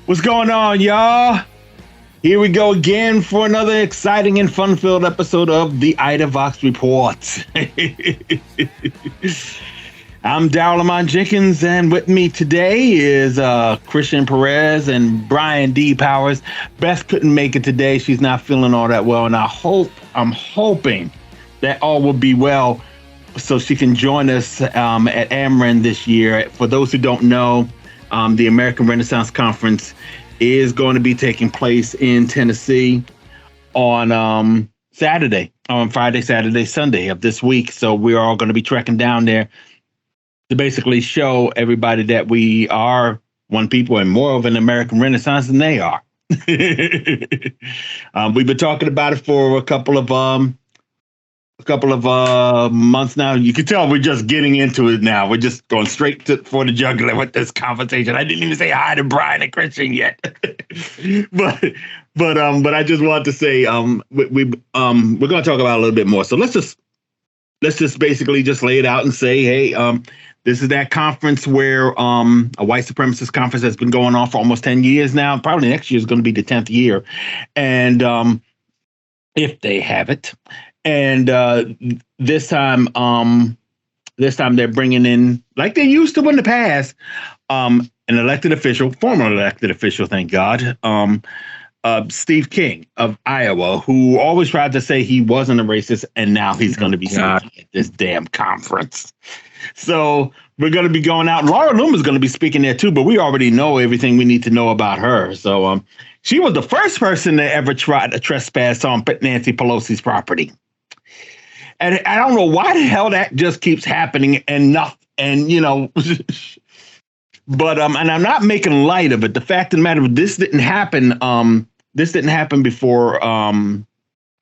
What's going on, y'all? Here we go again for another exciting and fun-filled episode of the Idavox Report. I'm Darryl Lamont Jenkins, and with me today is Christian Perez and Brian D. Powers. Beth couldn't make it today. She's not feeling all that well, and I'm hoping that all will be well so she can join us at Ameren this year. For those who don't know, the American Renaissance Conference is going to be taking place in Tennessee on Friday, Saturday, Sunday of this week. So we're all going to be trekking down there to basically show everybody that we are one people and more of an American Renaissance than they are. We've been talking about it for a couple of months now. You can tell we're just getting into it now. We're just going straight for the jugular with this conversation. I didn't even say hi to Brian and Christian yet, but I just wanted to say we're going to talk about it a little bit more. So let's just basically just lay it out and say, hey, this is that conference where a white supremacist conference that's been going on for almost 10 years now. Probably next year is going to be the 10th year, and if they have it. And this time they're bringing in, like they used to in the past, an former elected official, thank God, Steve King of Iowa, who always tried to say he wasn't a racist, and now he's going to be speaking at this damn conference. So we're going to be going out. Laura Loomer's going to be speaking there too, but we already know everything we need to know about her. So she was the first person to ever try to trespass on Nancy Pelosi's property. And I don't know why the hell that just keeps happening but and I'm not making light of it. The fact of the matter, this didn't happen before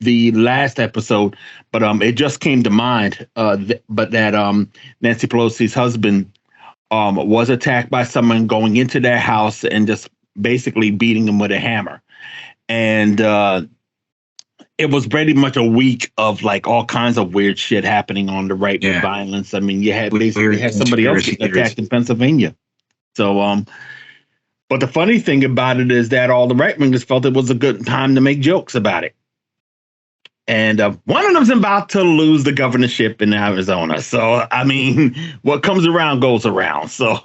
the last episode, but it just came to mind but that Nancy Pelosi's husband was attacked by someone going into their house and just basically beating him with a hammer. And it was pretty much a week of like all kinds of weird shit happening on the right with violence. I mean, you had somebody else attacked in Pennsylvania. So, but the funny thing about it is that all the right wingers felt it was a good time to make jokes about it. And one of them's about to lose the governorship in Arizona. So, I mean, what comes around goes around. So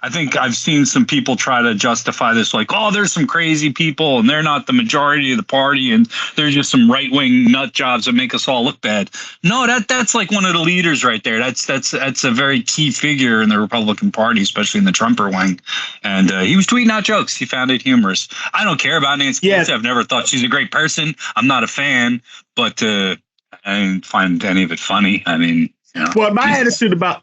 I think I've seen some people try to justify this like, oh, there's some crazy people and they're not the majority of the party. And they're just some right wing nut jobs that make us all look bad. No, that's like one of the leaders right there. That's a very key figure in the Republican Party, especially in the Trumper wing. And he was tweeting out jokes. He found it humorous. I don't care about Nancy Pelosi. I've never thought she's a great person. I'm not a fan. But I didn't find any of it funny. I mean, well, my attitude about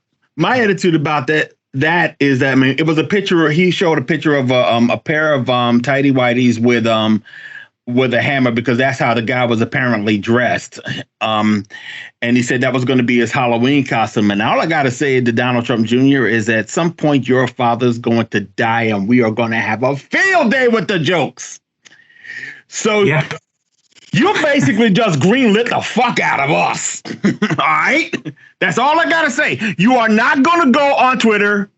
that is that, I mean, it was a picture. He showed a picture of a pair of tighty whities with a hammer, because that's how the guy was apparently dressed. And he said that was going to be his Halloween costume. And all I got to say to Donald Trump Jr. is at some point your father's going to die, and we are going to have a field day with the jokes. So. Yeah. You basically just greenlit the fuck out of us. All right? That's all I got to say. You are not going to go on Twitter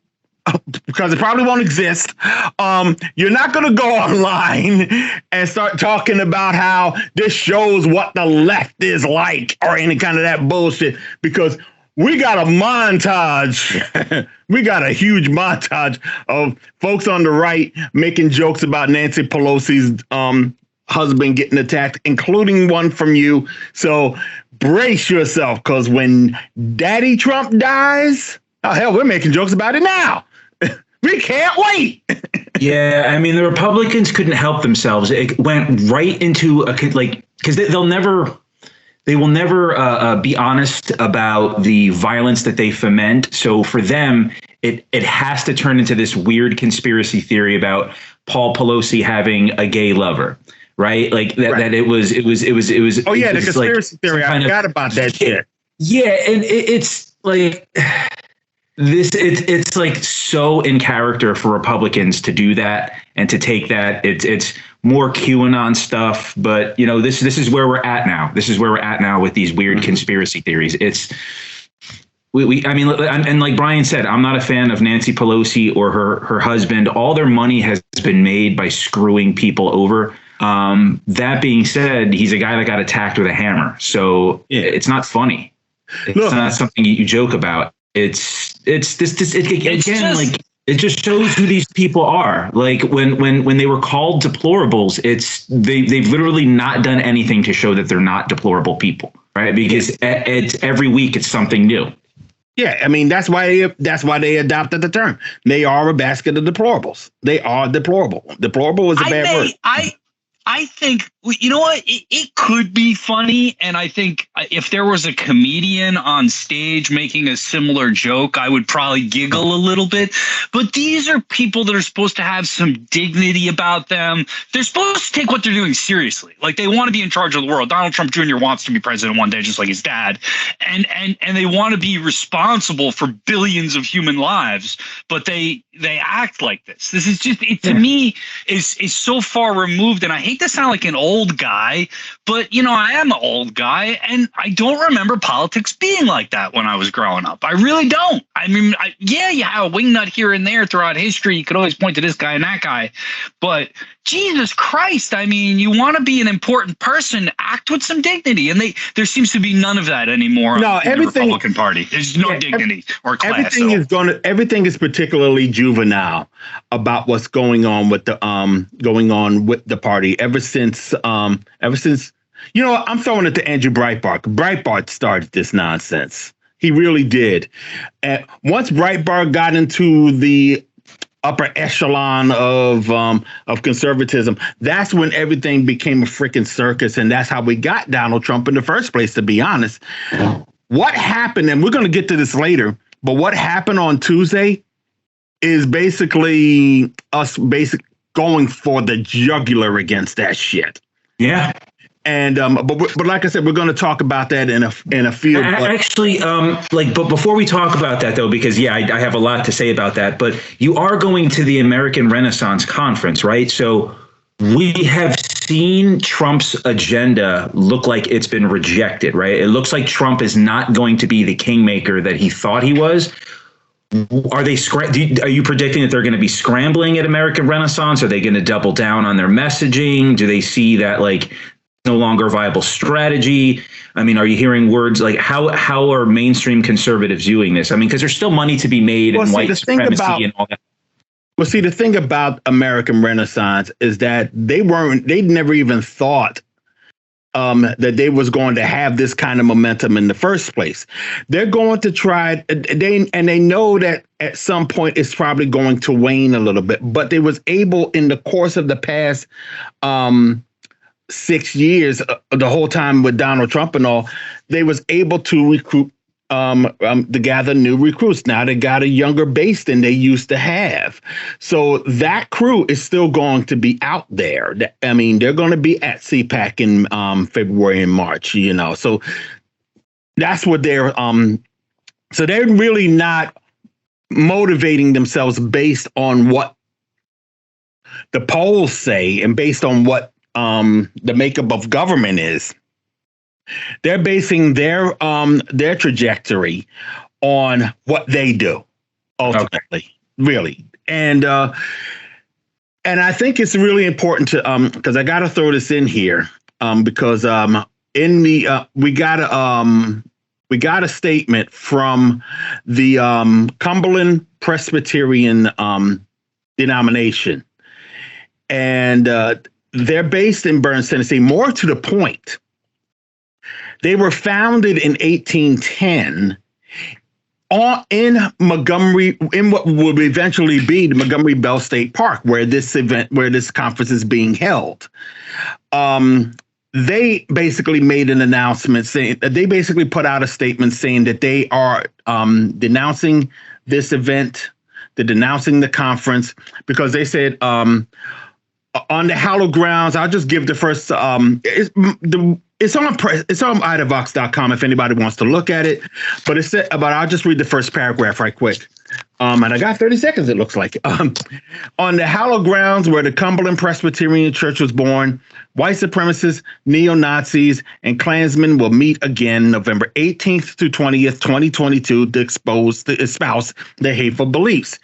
because it probably won't exist. You're not going to go online and start talking about how this shows what the left is like or any kind of that bullshit, because we got a montage. We got a huge montage of folks on the right making jokes about Nancy Pelosi's husband getting attacked, including one from you. So brace yourself, because when Daddy Trump dies, oh hell, we're making jokes about it now. We can't wait. Yeah, I mean, the Republicans couldn't help themselves. It went right into because they will never be honest about the violence that they foment. So for them, it has to turn into this weird conspiracy theory about Paul Pelosi having a gay lover. Right, like that. Right. That it was. Oh yeah, the conspiracy theory. I forgot about that shit. Yeah, and it's like this. It's like so in character for Republicans to do that and to take that. It's more QAnon stuff, but this is where we're at now. This is where we're at now with these weird conspiracy theories. It's. I mean, and like Brian said, I'm not a fan of Nancy Pelosi or her husband. All their money has been made by screwing people over. That being said, he's a guy that got attacked with a hammer. So it's not funny. It's not something you joke about. It just shows who these people are. Like when they were called deplorables, they've literally not done anything to show that they're not deplorable people, right? Because it's every week it's something new. Yeah, I mean that's why they adopted the term. They are a basket of deplorables. They are deplorable. Deplorable is a bad word. I think, you know what, it could be funny. And I think if there was a comedian on stage making a similar joke, I would probably giggle a little bit. But these are people that are supposed to have some dignity about them. They're supposed to take what they're doing seriously. Like they want to be in charge of the world. Donald Trump Jr. wants to be president one day, just like his dad. And they want to be responsible for billions of human lives. But they act like this. This is just, to me, is so far removed. And I hate to sound like an old guy, but I am an old guy, and I don't remember politics being like that when I was growing up. I really don't. I mean, you have a wingnut here and there throughout history. You could always point to this guy and that guy, but Jesus Christ, I mean, you want to be an important person, act with some dignity, and there seems to be none of that anymore. No, in the Republican Party. There's no dignity or class. Everything is particularly juvenile about what's going on with the party ever since I'm throwing it to Andrew Breitbart. Breitbart started this nonsense. He really did. And once Breitbart got into the upper echelon of conservatism, that's when everything became a freaking circus, and that's how we got Donald Trump in the first place, to be honest. What happened, and we're going to get to this later, but what happened on Tuesday is basically us going for the jugular against that shit. Yeah. And but like I said, we're going to talk about that in a few. Actually, but before we talk about that, though, because I have a lot to say about that. But you are going to the American Renaissance Conference, right? So we have seen Trump's agenda look like it's been rejected, right? It looks like Trump is not going to be the kingmaker that he thought he was. Are you predicting that they're going to be scrambling at American Renaissance? Are they going to double down on their messaging? Do they see that no longer a viable strategy? I mean, are you hearing words like how are mainstream conservatives viewing this? I mean, because there's still money to be made in white supremacy and all that. Well, see, the thing about American Renaissance is that they never even thought that they was going to have this kind of momentum in the first place. They're going to try, they know that at some point it's probably going to wane a little bit, but they was able in the course of the past 6 years, the whole time with Donald Trump and all, they was able to recruit, to gather new recruits. Now they got a younger base than they used to have. So that crew is still going to be out there. I mean, they're going to be at CPAC in February and March, so that's what they're, so they're really not motivating themselves based on what the polls say and based on what the makeup of government is. They're basing their trajectory on what they do ultimately, really. And I think it's really important to because I got to throw this in here because in the we got a statement from the Cumberland Presbyterian denomination, and they're based in Burns, Tennessee. More to the point, they were founded in 1810 in Montgomery, in what would eventually be the Montgomery Bell State Park, where this conference is being held. They basically made an announcement saying that they basically put out a statement saying that they are denouncing this event, they're denouncing the conference, because they said on the hallowed grounds. I'll just give the first. It's on Idavox.com if anybody wants to look at it. But I'll just read the first paragraph right quick. And I got 30 seconds. It looks like on the hallowed grounds where the Cumberland Presbyterian Church was born, white supremacists, neo-Nazis, and Klansmen will meet again November 18th to 20th, 2022, to espouse their hateful beliefs.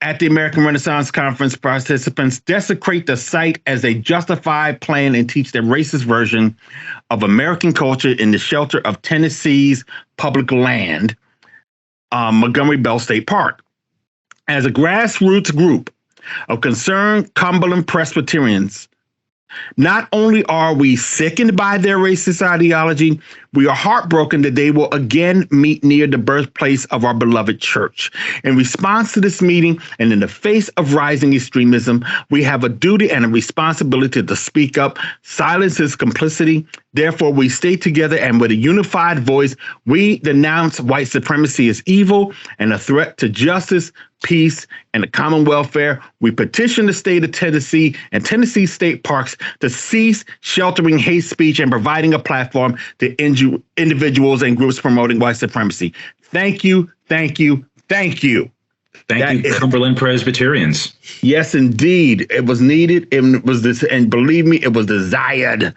At the American Renaissance Conference, participants desecrate the site as they justify, plan, and teach their racist version of American culture in the shelter of Tennessee's public land, Montgomery Bell State Park. As a grassroots group of concerned Cumberland Presbyterians, not only are we sickened by their racist ideology, we are heartbroken that they will again meet near the birthplace of our beloved church. In response to this meeting and in the face of rising extremism, we have a duty and a responsibility to speak up, silence this complicity. Therefore, we stay together and with a unified voice, we denounce white supremacy as evil and a threat to justice, peace, and the common welfare. We petition the state of Tennessee and Tennessee state parks to cease sheltering hate speech and providing a platform to individuals and groups promoting white supremacy. Thank you, thank you, thank you. Thank you, Cumberland Presbyterians. Yes, indeed. It was needed. It was this, and believe me, it was desired.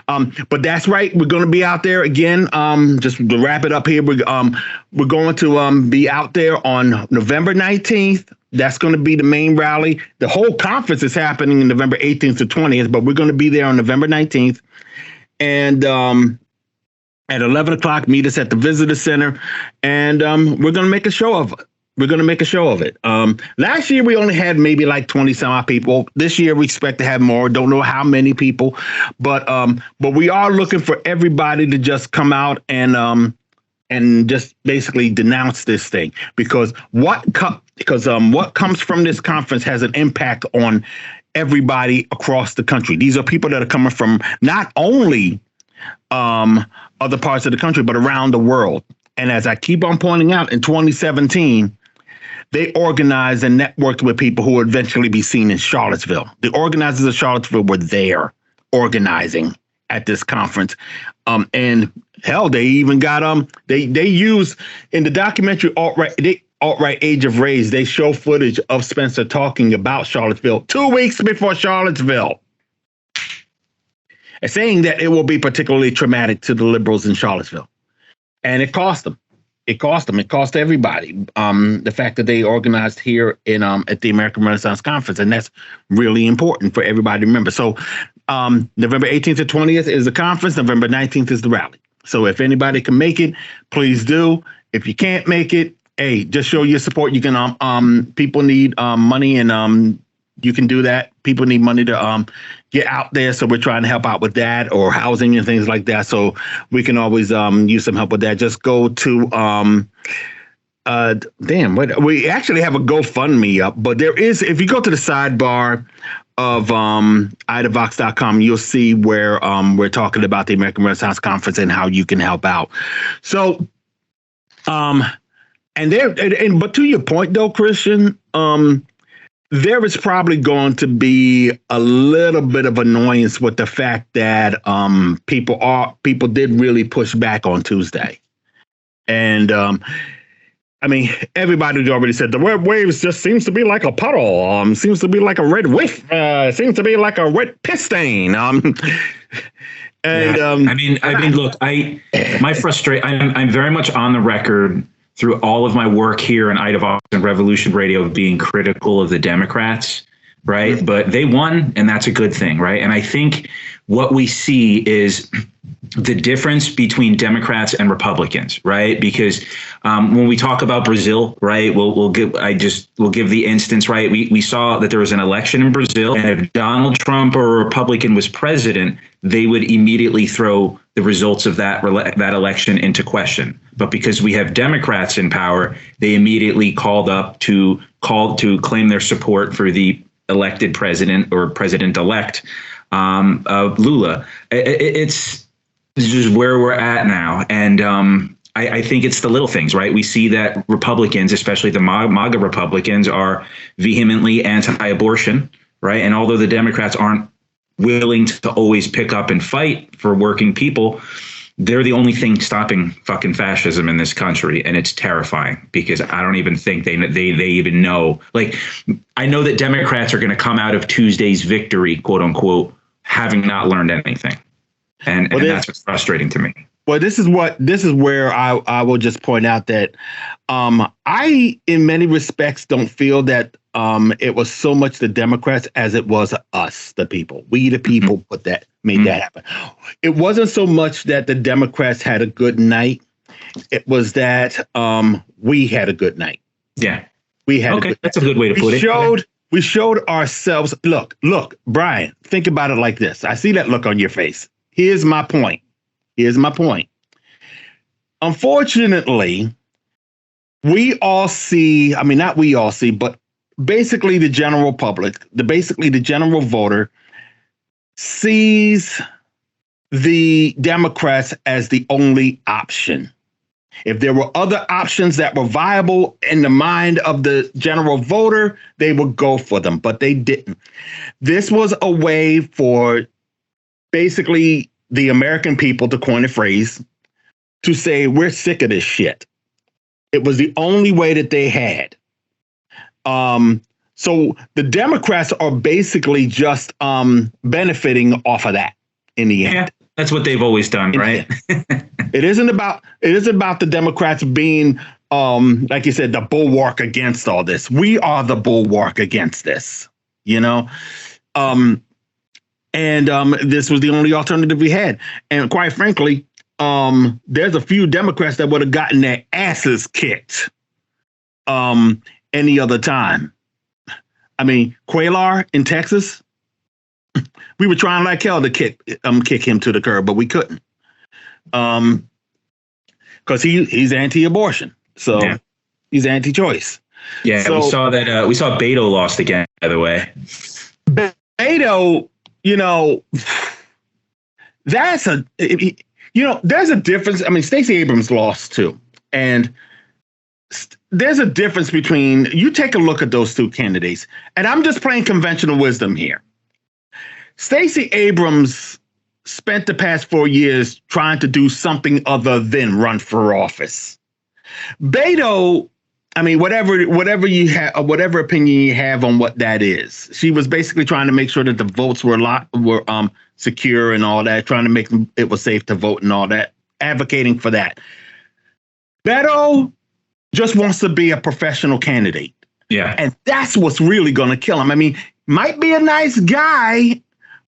But that's right. We're going to be out there again. Just to wrap it up here, we're going to be out there on November 19th. That's going to be the main rally. The whole conference is happening in November 18th to 20th, but we're going to be there on November 19th. And at 11 o'clock, meet us at the Visitor Center, and we're going to make a show of it. We're going to make a show of it. Last year, we only had maybe like 20 some odd people. This year, we expect to have more. Don't know how many people, but we are looking for everybody to just come out and just basically denounce this thing, because what comes from this conference has an impact on everybody across the country. These are people that are coming from not only other parts of the country, but around the world. And as I keep on pointing out, in 2017, they organized and networked with people who would eventually be seen in Charlottesville. The organizers of Charlottesville were there organizing at this conference. And hell, they even got they use in the documentary Alt-Right Age of Rage, they show footage of Spencer talking about Charlottesville 2 weeks before Charlottesville, and saying that it will be particularly traumatic to the liberals in Charlottesville. And it cost them. It cost everybody. The fact that they organized here in at the American Renaissance Conference, and that's really important for everybody to remember. So November 18th to 20th is the conference. November 19th is the rally. So if anybody can make it, please do. If you can't make it, hey, just show your support. You can people need money, and you can do that. People need money to get out there, so we're trying to help out with that, or housing and things like that. So we can always use some help with that. Just go to we actually have a GoFundMe up, but there is, if you go to the sidebar of Idavox.com, you'll see where we're talking about the American Renaissance Conference and how you can help out. So but to your point though, Christian, there is probably going to be a little bit of annoyance with the fact that people did really push back on Tuesday. And I mean, everybody's already said the red waves just seems to be like a puddle, seems to be like a red whiff, seems to be like a wet piss stain. And I mean, look, my frustration, I'm very much on the record through all of my work here in Idavox and Revolution Radio of being critical of the Democrats, right? Mm-hmm. But they won, and that's a good thing, right? And I think what we see is the difference between Democrats and Republicans, right? Because when we talk about Brazil, right, we'll give the instance, right? We saw that there was an election in Brazil, and if Donald Trump or a Republican was president, they would immediately throw the results of that election into question. But because we have Democrats in power, they immediately called to claim their support for the elected president or president-elect of Lula. It's just where we're at now. And I think it's the little things, right? We see that Republicans, especially the MAGA Republicans, are vehemently anti-abortion, right? And although the Democrats aren't willing to always pick up and fight for working people, they're the only thing stopping fucking fascism in this country. And it's terrifying, because I don't even think they even know. Like, I know that Democrats are going to come out of Tuesday's victory, quote unquote, having not learned anything. And that's what's frustrating to me. Well, this is where I will just point out that I, in many respects, don't feel that it was so much the Democrats as it was us, the people. We, the people, made that happen. It wasn't so much that the Democrats had a good night. It was that we had a good night. Yeah. We had okay. That's a good way to put it. We showed ourselves. Look, Brian, think about it like this. I see that look on your face. Here's my point. Unfortunately, we all see, I mean, not we all see, but basically the general public, basically the general voter sees the Democrats as the only option. If there were other options that were viable in the mind of the general voter, they would go for them, but they didn't. This was a way for basically the American people, to coin a phrase, to say, we're sick of this shit. It was the only way that they had. So the Democrats are basically just benefiting off of that in the end. Yeah, that's what they've always done, right? It isn't about the Democrats being, like you said, the bulwark against all this. We are the bulwark against this, you know? And this was the only alternative we had. And quite frankly, there's a few Democrats that would have gotten their asses kicked any other time. I mean, Cuellar in Texas, we were trying like hell to kick him to the curb, but we couldn't. Because he's anti-abortion. So he's anti-choice. Yeah, so, we saw that. We saw Beto lost again, by the way. Beto, you know, there's a difference. I mean, Stacey Abrams lost too. And there's a difference between, you take a look at those two candidates, and I'm just playing conventional wisdom here. Stacey Abrams spent the past 4 years trying to do something other than run for office. Beto, I mean, whatever you have, whatever opinion you have on what that is, she was basically trying to make sure that the votes were secure and all that, trying to make it was safe to vote and all that, advocating for that. Beto just wants to be a professional candidate. Yeah. And that's what's really going to kill him. I mean, might be a nice guy,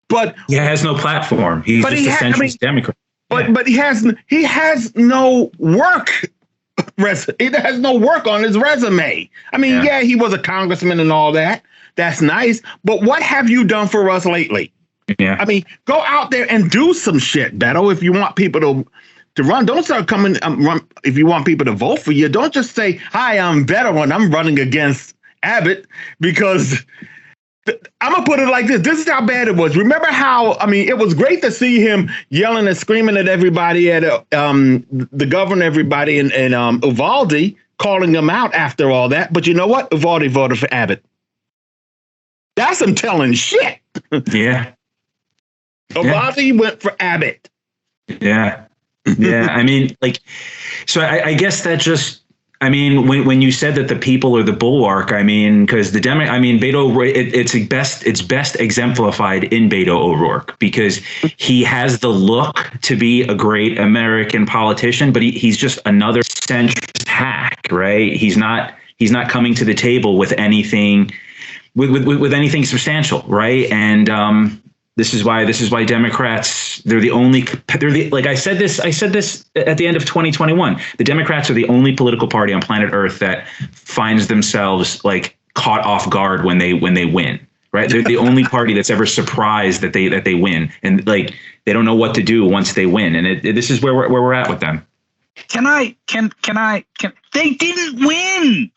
but he has no platform. He's just a centrist Democrat. But he has no work. He has no work on his resume. I mean, yeah, he was a congressman and all that. That's nice. But what have you done for us lately? Yeah. I mean, go out there and do some shit, Beto. If you want people to run, don't start coming. If you want people to vote for you, don't just say, "Hi, I'm Beto and I'm running against Abbott," because I'm gonna put it like this. This is how bad it was. Remember how, I mean, it was great to see him yelling and screaming at everybody, at the governor, everybody, and Uvalde, calling them out after all that. But you know what? Uvalde voted for Abbott. That's him telling shit. Yeah. Uvalde went for Abbott. Yeah. Yeah. I mean, like, so I guess that just, I mean, when you said that the people are the bulwark, I mean, because Beto, it's best exemplified in Beto O'Rourke, because he has the look to be a great American politician, but he's just another centrist hack, right? He's not coming to the table with anything, with anything substantial, right? And this is why Democrats, like I said this at the end of 2021. The Democrats are the only political party on planet Earth that finds themselves like caught off guard when they win, right? They're the only party that's ever surprised that they win, and like they don't know what to do once they win. And this is where we're at with them. Can they didn't win.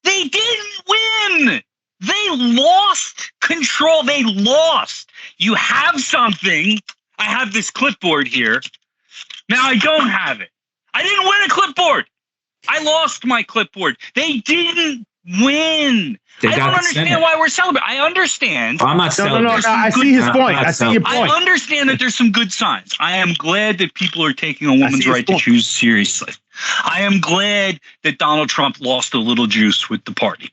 They didn't win. They lost control. They lost. You have something. I have this clipboard here. Now I don't have it. I didn't win a clipboard. I lost my clipboard. They didn't win. I don't understand why we're celebrating. I understand. I'm not celebrating. No. I see his point. I see your point. I understand that there's some good signs. I am glad that people are taking a woman's right to choose seriously. I am glad that Donald Trump lost a little juice with the party.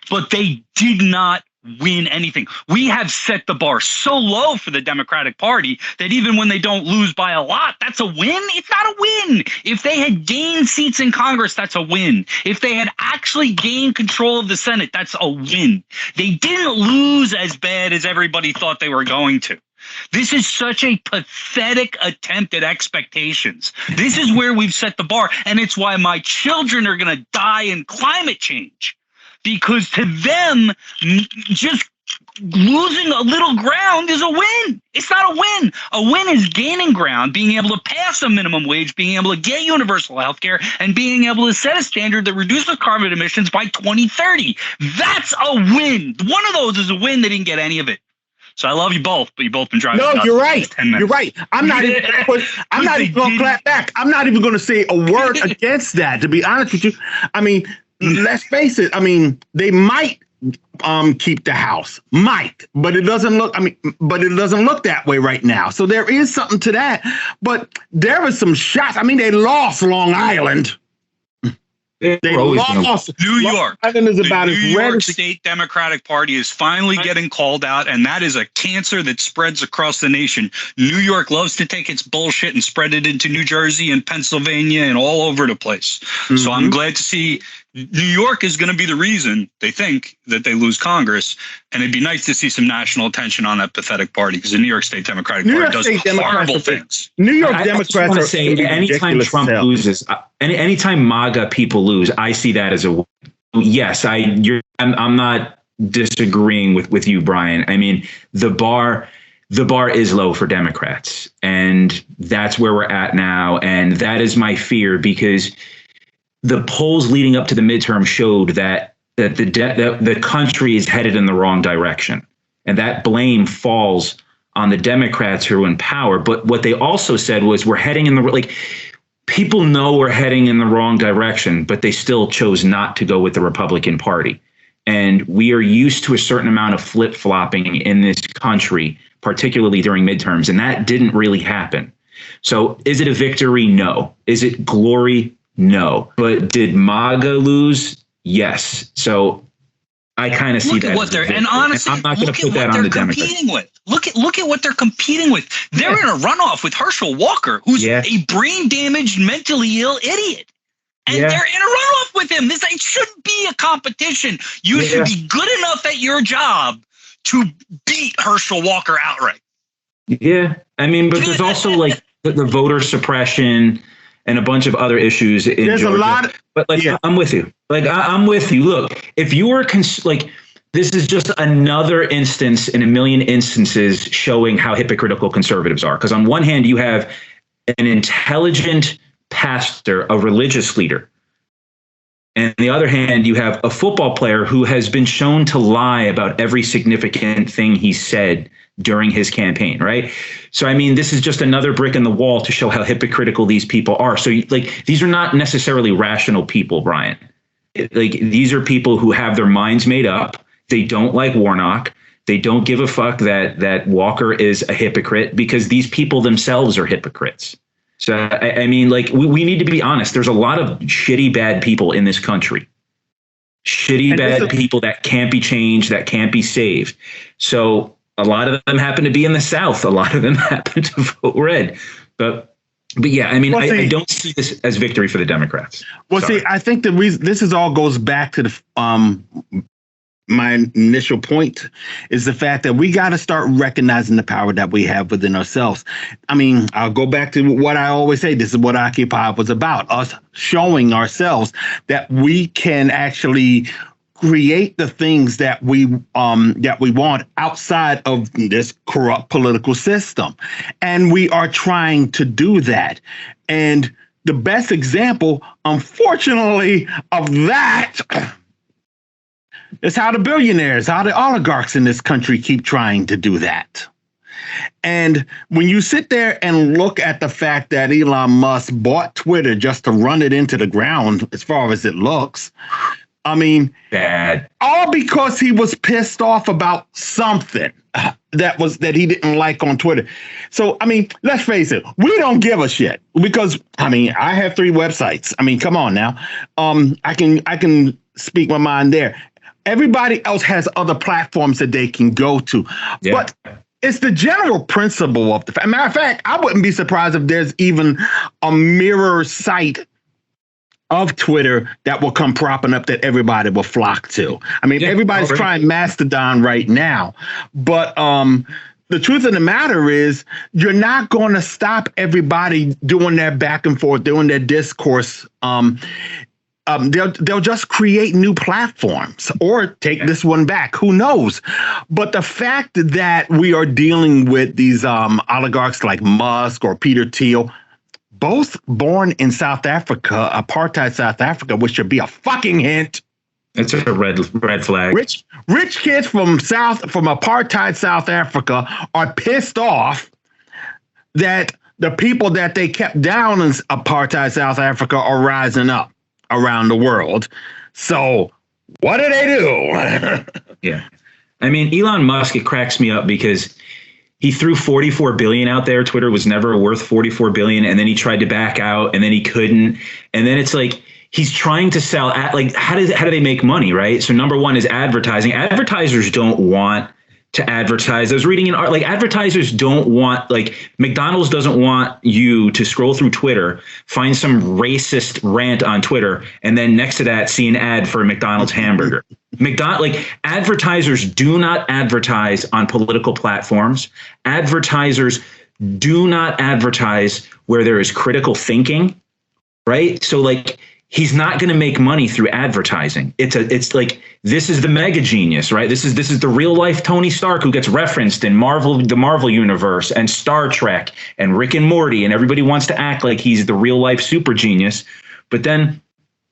But they did not win anything. We have set the bar so low for the Democratic Party that even when they don't lose by a lot, that's a win. It's not a win. If they had gained seats in Congress, that's a win. If they had actually gained control of the Senate, that's a win. They didn't lose as bad as everybody thought they were going to. This is such a pathetic attempt at expectations. This is where we've set the bar, and it's why my children are going to die in climate change, because to them, just losing a little ground is a win. It's not a win. A win is gaining ground, being able to pass a minimum wage, being able to get universal health care, and being able to set a standard that reduces carbon emissions by 2030. That's a win. One of those is a win. They didn't get any of it. So I love you both, but you both been driving. No, you're right. You're right. I'm not even going to clap back. I'm not even going to say a word against that, to be honest with you. I mean, let's face it. I mean, they might keep the House, but it doesn't look. But it doesn't look that way right now. So there is something to that. But there was some shots. I mean, they lost Long Island. They lost New York. Island is about the as New red York as State Democratic Party is finally getting called out, and that is a cancer that spreads across the nation. New York loves to take its bullshit and spread it into New Jersey and Pennsylvania and all over the place. Mm-hmm. So I'm glad to see New York is going to be the reason they think that they lose Congress, and it'd be nice to see some national attention on that pathetic party, because the New York State Democratic Party does horrible things. New York Democrats I just say, anytime Trump loses, anytime MAGA people lose, I see that as a yes. I'm not disagreeing with you, Brian. I mean, the bar is low for Democrats, and that's where we're at now, and that is my fear, because the polls leading up to the midterm showed that the country is headed in the wrong direction, and that blame falls on the Democrats who are in power. But what they also said was we're heading in people know we're heading in the wrong direction, but they still chose not to go with the Republican Party. And we are used to a certain amount of flip-flopping in this country, particularly during midterms, and that didn't really happen. So is it a victory? No. Is it glory? No. But did MAGA lose? Yes. So I kind of see that. What they're, and honestly, I'm not going to put that on the Democrats. Look at what they're competing with. They're in a runoff with Herschel Walker, who's a brain damaged, mentally ill idiot. And they're in a runoff with him. It shouldn't be a competition. You should be good enough at your job to beat Herschel Walker outright. Yeah. I mean, but there's also like the voter suppression and a bunch of other issues in There's Georgia. A lot. But I'm with you. I'm with you. Look, if you were this is just another instance in a million instances showing how hypocritical conservatives are. Because on one hand, you have an intelligent pastor, a religious leader. And on the other hand, you have a football player who has been shown to lie about every significant thing he said during his campaign, right? So, I mean, this is just another brick in the wall to show how hypocritical these people are. So, these are not necessarily rational people, Brian. These are people who have their minds made up. They don't like Warnock. They don't give a fuck that Walker is a hypocrite, because these people themselves are hypocrites. So, I mean, we need to be honest. There's a lot of shitty, bad people in this country. Bad people that can't be changed, that can't be saved. So a lot of them happen to be in the South. A lot of them happen to vote red. But yeah, I mean, I don't see this as victory for the Democrats. Well, Sorry. See, I think the reason this all goes back to the my initial point is the fact that we got to start recognizing the power that we have within ourselves. I mean, I'll go back to what I always say. This is what Occupy was about, us showing ourselves that we can actually create the things that we want outside of this corrupt political system. And we are trying to do that. And the best example, unfortunately, of that is how the billionaires, how the oligarchs in this country keep trying to do that. And when you sit there and look at the fact that Elon Musk bought Twitter just to run it into the ground, as far as it looks, I mean, bad. All because he was pissed off about something that he didn't like on Twitter. So, I mean, let's face it, we don't give a shit, because, I mean, I have 3 websites. I mean, come on now. I can speak my mind there. Everybody else has other platforms that they can go to. Yeah. But it's the general principle of the matter of fact, I wouldn't be surprised if there's even a mirror site of Twitter that will come propping up that everybody will flock to. I mean, everybody's trying Mastodon right now, but the truth of the matter is you're not going to stop everybody doing their back and forth, doing their discourse. They'll just create new platforms or take this one back. Who knows? But the fact that we are dealing with these oligarchs like Musk or Peter Thiel, both born in South Africa, apartheid South Africa, which should be a fucking hint. It's a red flag. Rich kids from apartheid South Africa are pissed off that the people that they kept down in apartheid South Africa are rising up around the world. So what do they do? Yeah. I mean, Elon Musk, it cracks me up because he threw 44 billion out there. Twitter was never worth 44 billion. And then he tried to back out and then he couldn't. And then it's like, he's trying to sell how do they make money, right? So number one is advertising. Advertisers don't want to advertise. I was reading advertisers don't want, McDonald's doesn't want you to scroll through Twitter, find some racist rant on Twitter, and then next to that see an ad for a McDonald's hamburger. Advertisers do not advertise on political platforms. Advertisers do not advertise where there is critical thinking, right? So he's not going to make money through advertising. It's like, this is the mega genius, right? This is the real life Tony Stark who gets referenced in the Marvel universe and Star Trek and Rick and Morty, and everybody wants to act like he's the real life super genius. But then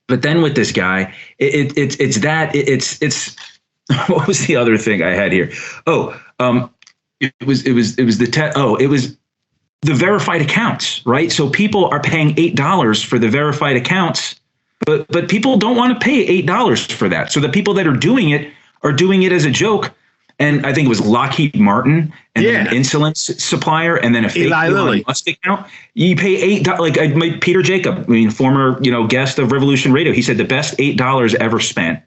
with this guy, it's what was the other thing I had here? It was the verified accounts, right? So people are paying $8 for the verified accounts. But people don't want to pay $8 for that. So the people that are doing it as a joke. And I think it was Lockheed Martin and then an insulin supplier and then a fake Elon Musk account. You pay $8. Peter Jacob, former guest of Revolution Radio, he said the best $8 ever spent.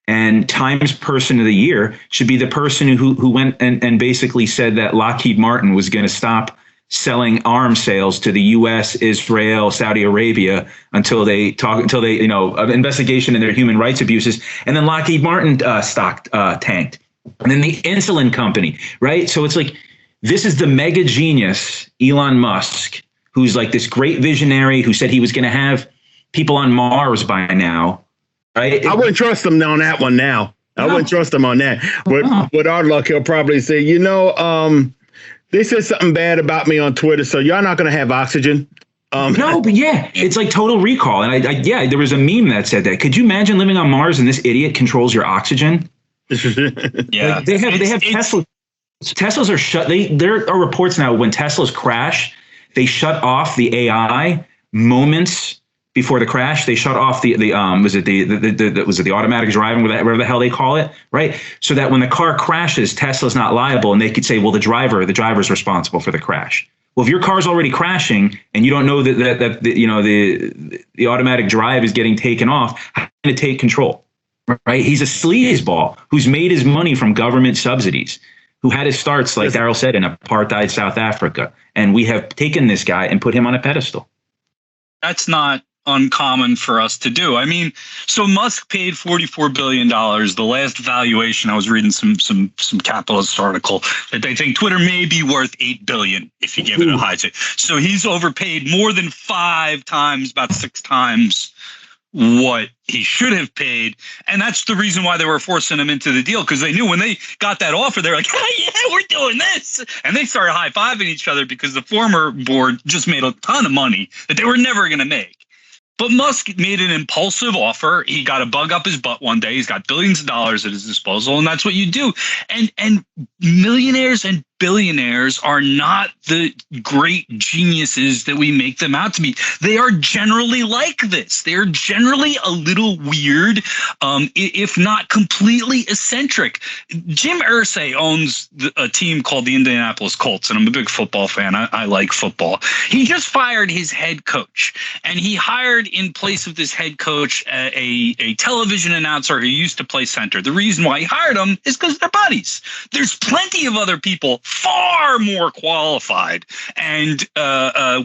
And Times Person of the Year should be the person who went and basically said that Lockheed Martin was going to stop selling arms sales to the U.S., Israel, Saudi Arabia until they investigation into their human rights abuses. And then Lockheed Martin stock tanked. And then the insulin company, right? So it's like, this is the mega genius, Elon Musk, who's like this great visionary who said he was going to have people on Mars by now, right? I wouldn't trust him on that one now. I wouldn't trust him on that. With our luck, he'll probably say, they said something bad about me on Twitter, so y'all not going to have oxygen. No, but yeah, it's like Total Recall. And there was a meme that said that. Could you imagine living on Mars and this idiot controls your oxygen? Yeah, they have Tesla. Teslas are shut. There are reports now when Teslas crash, they shut off the AI moments before the crash. They shut off the automatic driving, whatever the hell they call it, right? So that when the car crashes, Tesla's not liable, and they could say, well, the driver's responsible for the crash. Well, if your car's already crashing and you don't know that the automatic drive is getting taken off, how are you going to take control? Right? He's a sleazeball who's made his money from government subsidies, who had his starts, like Daryl said, in apartheid South Africa. And we have taken this guy and put him on a pedestal. That's not uncommon for us to do. I mean, so Musk paid $44 billion. The last valuation, I was reading some capitalist article that they think Twitter may be worth $8 billion if you give it a high tick. So he's overpaid more than 5 times, about 6 times what he should have paid. And that's the reason why they were forcing him into the deal, because they knew when they got that offer, they're like, oh, yeah, we're doing this. And they started high-fiving each other because the former board just made a ton of money that they were never going to make. But Musk made an impulsive offer. He got a bug up his butt one day. He's got billions of dollars at his disposal, and that's what you do. And millionaires and billionaires are not the great geniuses that we make them out to be. They are generally like this. They're generally a little weird, if not completely eccentric. Jim Irsay owns a team called the Indianapolis Colts, and I'm a big football fan. I like football. He just fired his head coach, and he hired in place of this head coach a television announcer who used to play center. The reason why he hired him is because they're buddies. There's plenty of other people far more qualified and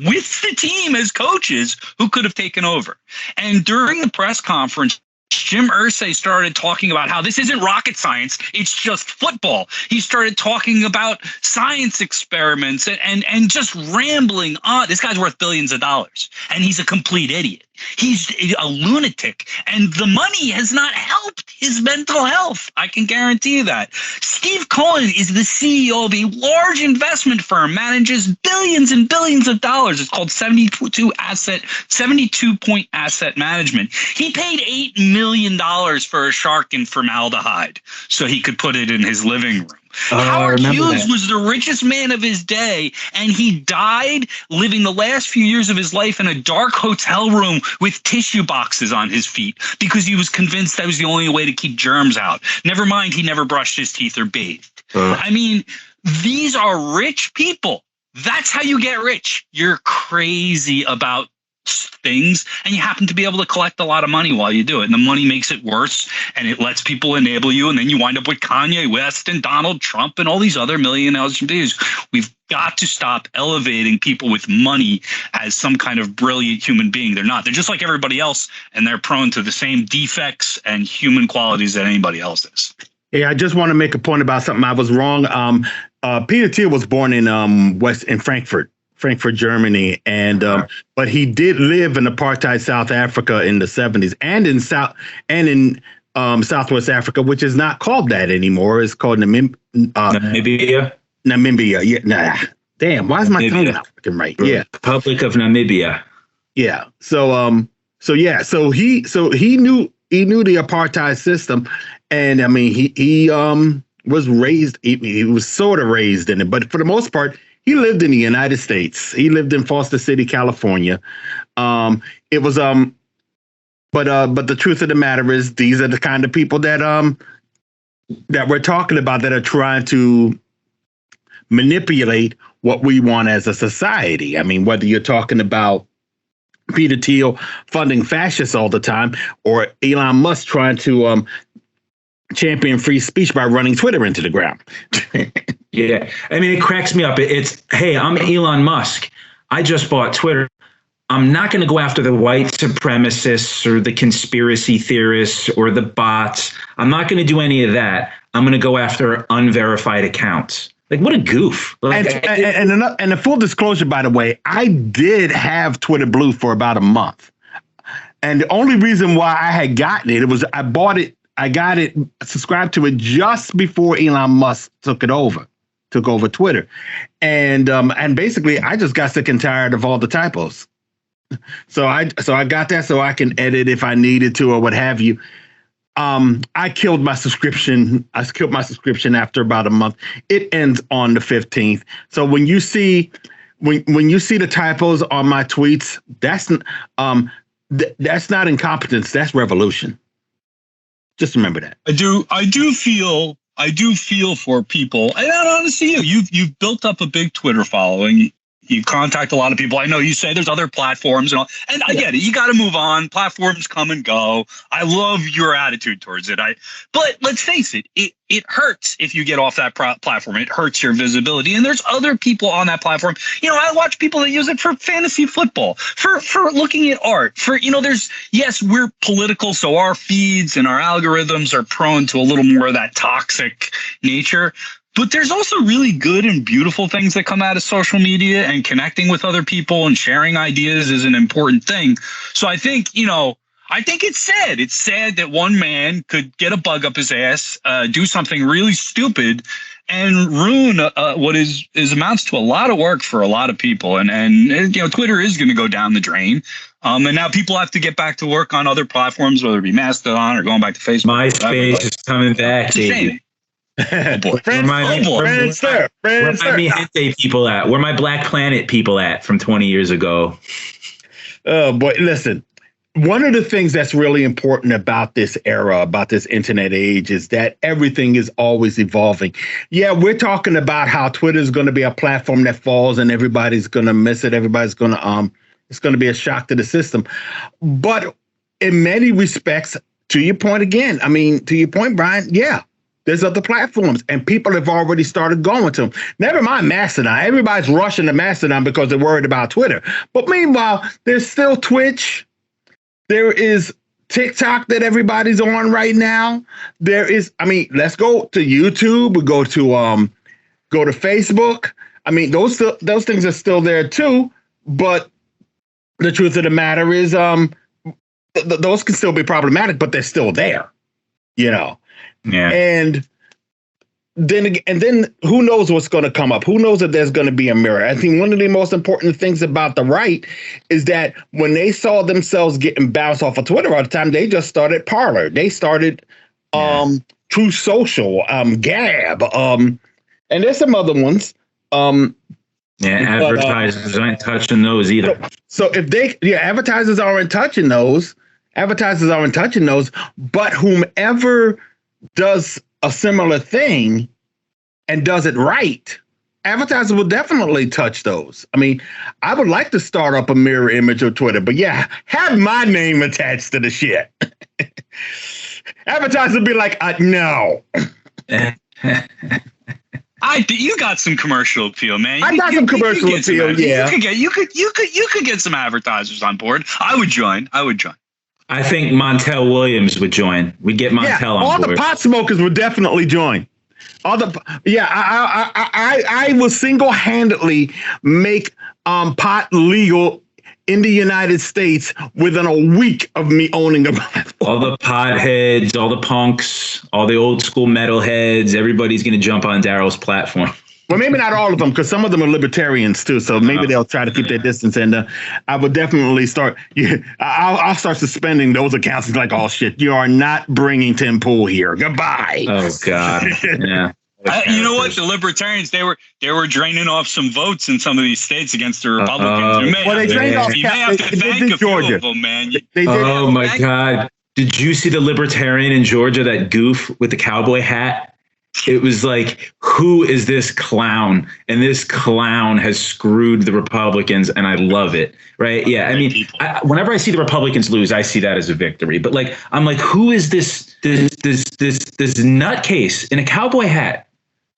with the team as coaches who could have taken over. And during the press conference, Jim Irsay started talking about how this isn't rocket science, it's just football. He started talking about science experiments and just rambling on. This guy's worth billions of dollars, and he's a complete idiot. He's a lunatic, and the money has not helped his mental health. I can guarantee you that. Steve Cohen is the CEO of a large investment firm, manages billions and billions of dollars. It's called 72 Point Asset Management. He paid $8 million for a shark in formaldehyde so he could put it in his living room. Howard Hughes was the richest man of his day, and he died living the last few years of his life in a dark hotel room with tissue boxes on his feet because he was convinced that was the only way to keep germs out. Never mind, he never brushed his teeth or bathed. I mean, these are rich people. That's how you get rich. You're crazy about things, and you happen to be able to collect a lot of money while you do it, and the money makes it worse, and it lets people enable you, and then you wind up with Kanye West and Donald Trump and all these other millionaires. We've got to stop elevating people with money as some kind of brilliant human being. They're not. They're just like everybody else, and they're prone to the same defects and human qualities that anybody else is. Yeah, I just want to make a point about something. I was wrong. Peter Thiel was born in Frankfurt, Germany, and but he did live in apartheid South Africa in the 70s, and in Southwest Africa, which is not called that anymore. It's called Namibia. Namibia. Yeah. Nah. Damn. Why is my tongue not fucking right? Yeah. Republic of Namibia. Yeah. So he knew the apartheid system, and I mean he was raised. He was sort of raised in it, but for the most part, he lived in the United States. He lived in Foster City, California. But the truth of the matter is, these are the kind of people that we're talking about that are trying to manipulate what we want as a society. I mean, whether you're talking about Peter Thiel funding fascists all the time, or Elon Musk trying to champion free speech by running Twitter into the ground. Yeah. I mean, it cracks me up. It's, hey, I'm Elon Musk. I just bought Twitter. I'm not going to go after the white supremacists or the conspiracy theorists or the bots. I'm not going to do any of that. I'm going to go after unverified accounts. Like, what a goof. Like, and a full disclosure, by the way, I did have Twitter Blue for about a month. And the only reason why I had gotten it was I bought it. I got it, subscribed to it just before Elon Musk took over Twitter. And basically I just got sick and tired of all the typos. So I got that so I can edit if I needed to or what have you. I killed my subscription. I killed my subscription after about a month. It ends on the 15th. So when you see the typos on my tweets, that's not incompetence, that's revolution. Just remember that. I do feel for people. And honestly, you've built up a big Twitter following. You contact a lot of people. I know you say there's other platforms and all, and I get it. You got to move on. Platforms come and go. I love your attitude towards it. But let's face it, it hurts if you get off that platform. It hurts your visibility. And there's other people on that platform. I watch people that use it for fantasy football, for looking at art, yes, we're political, so our feeds and our algorithms are prone to a little more of that toxic nature. But there's also really good and beautiful things that come out of social media, and connecting with other people and sharing ideas is an important thing. So I think, it's sad. It's sad that one man could get a bug up his ass, do something really stupid, and ruin what amounts to a lot of work for a lot of people. And Twitter is going to go down the drain. And now people have to get back to work on other platforms, whether it be Mastodon or going back to Facebook. MySpace is coming back, baby. boy. Where my Mi Gente people at? Where my Black Planet people at from 20 years ago? Oh boy, listen. One of the things that's really important about this era, about this internet age, is that everything is always evolving. Yeah, we're talking about how Twitter is going to be a platform that falls and everybody's going to miss it. Everybody's going to it's going to be a shock to the system. But in many respects, to your point again, to your point, Brian, yeah, there's other platforms and people have already started going to them. Never mind Mastodon. Everybody's rushing to Mastodon because they're worried about Twitter. But meanwhile, there's still Twitch. There is TikTok that everybody's on right now. There is, let's go to YouTube. We go to Facebook. Those things are still there too. But the truth of the matter is, those can still be problematic, but they're still there. Yeah. And then who knows what's going to come up? Who knows if there's going to be a mirror? I think one of the most important things about the right is that when they saw themselves getting bounced off of Twitter all the time, they just started Parler. They started True Social, Gab, and there's some other ones. Advertisers aren't touching those either. So if advertisers aren't touching those. But whomever does a similar thing and does it right, advertisers will definitely touch those. I would like to start up a mirror image of Twitter, but have my name attached to the shit. Advertisers will be like, no. You got some commercial appeal, man. I got some commercial appeal. Yeah, you could get some advertisers on board. I would join. I think Montel Williams would join. We'd get Montel on all board. The pot smokers would definitely join. I will single-handedly make pot legal in the United States within a week of me owning a platform. All the potheads, all the punks, all the old school metalheads, everybody's going to jump on Daryl's platform. Well, maybe not all of them, because some of them are libertarians too. So maybe they'll try to keep their distance. And I would definitely start. I'll start suspending those accounts. It's like, oh shit, you are not bringing Tim Pool here. Goodbye. Oh God. Yeah. You know what? The libertarians, they were draining off some votes in some of these states against the Republicans. You may have to thank a few of them, man. Oh my God. Did you see the libertarian in Georgia, that goof with the cowboy hat? It was like, who is this clown? And this clown has screwed the Republicans, and I love it. Right? Yeah. Whenever I see the Republicans lose, I see that as a victory. But I'm like, who is this nutcase in a cowboy hat?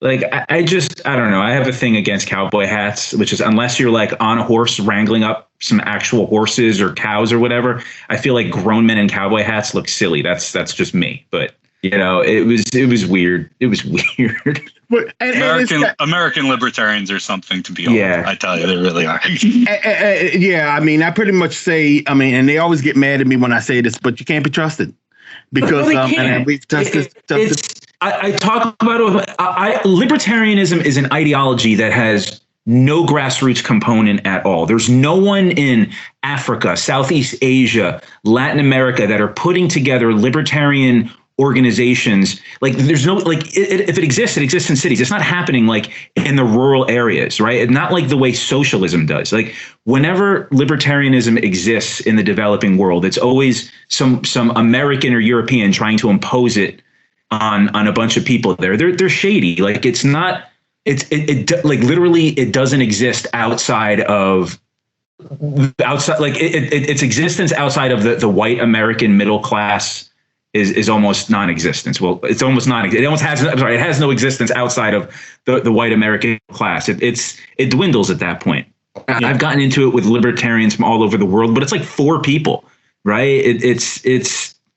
I don't know. I have a thing against cowboy hats, which is unless you're on a horse wrangling up some actual horses or cows or whatever. I feel like grown men in cowboy hats look silly. That's just me. But it was weird. It was weird. But, American libertarians are something to behold. Yeah, I tell you, they really are. I pretty much say, and they always get mad at me when I say this, but you can't be trusted because we've tested. I talk about it. Libertarianism is an ideology that has no grassroots component at all. There's no one in Africa, Southeast Asia, Latin America that are putting together libertarian organizations. There's no if it exists in cities. It's not happening in the rural areas, right? Not like the way socialism does. Whenever libertarianism exists in the developing world, it's always some American or European trying to impose it on a bunch of people there. They're shady. It's not. Literally it doesn't exist outside of its existence outside of the white American middle class is almost non-existent. Well, it's almost it almost has. I'm sorry, it has no existence outside of the white American class. It dwindles at that point. Yeah. I've gotten into it with libertarians from all over the world, but it's 4 people, right? It's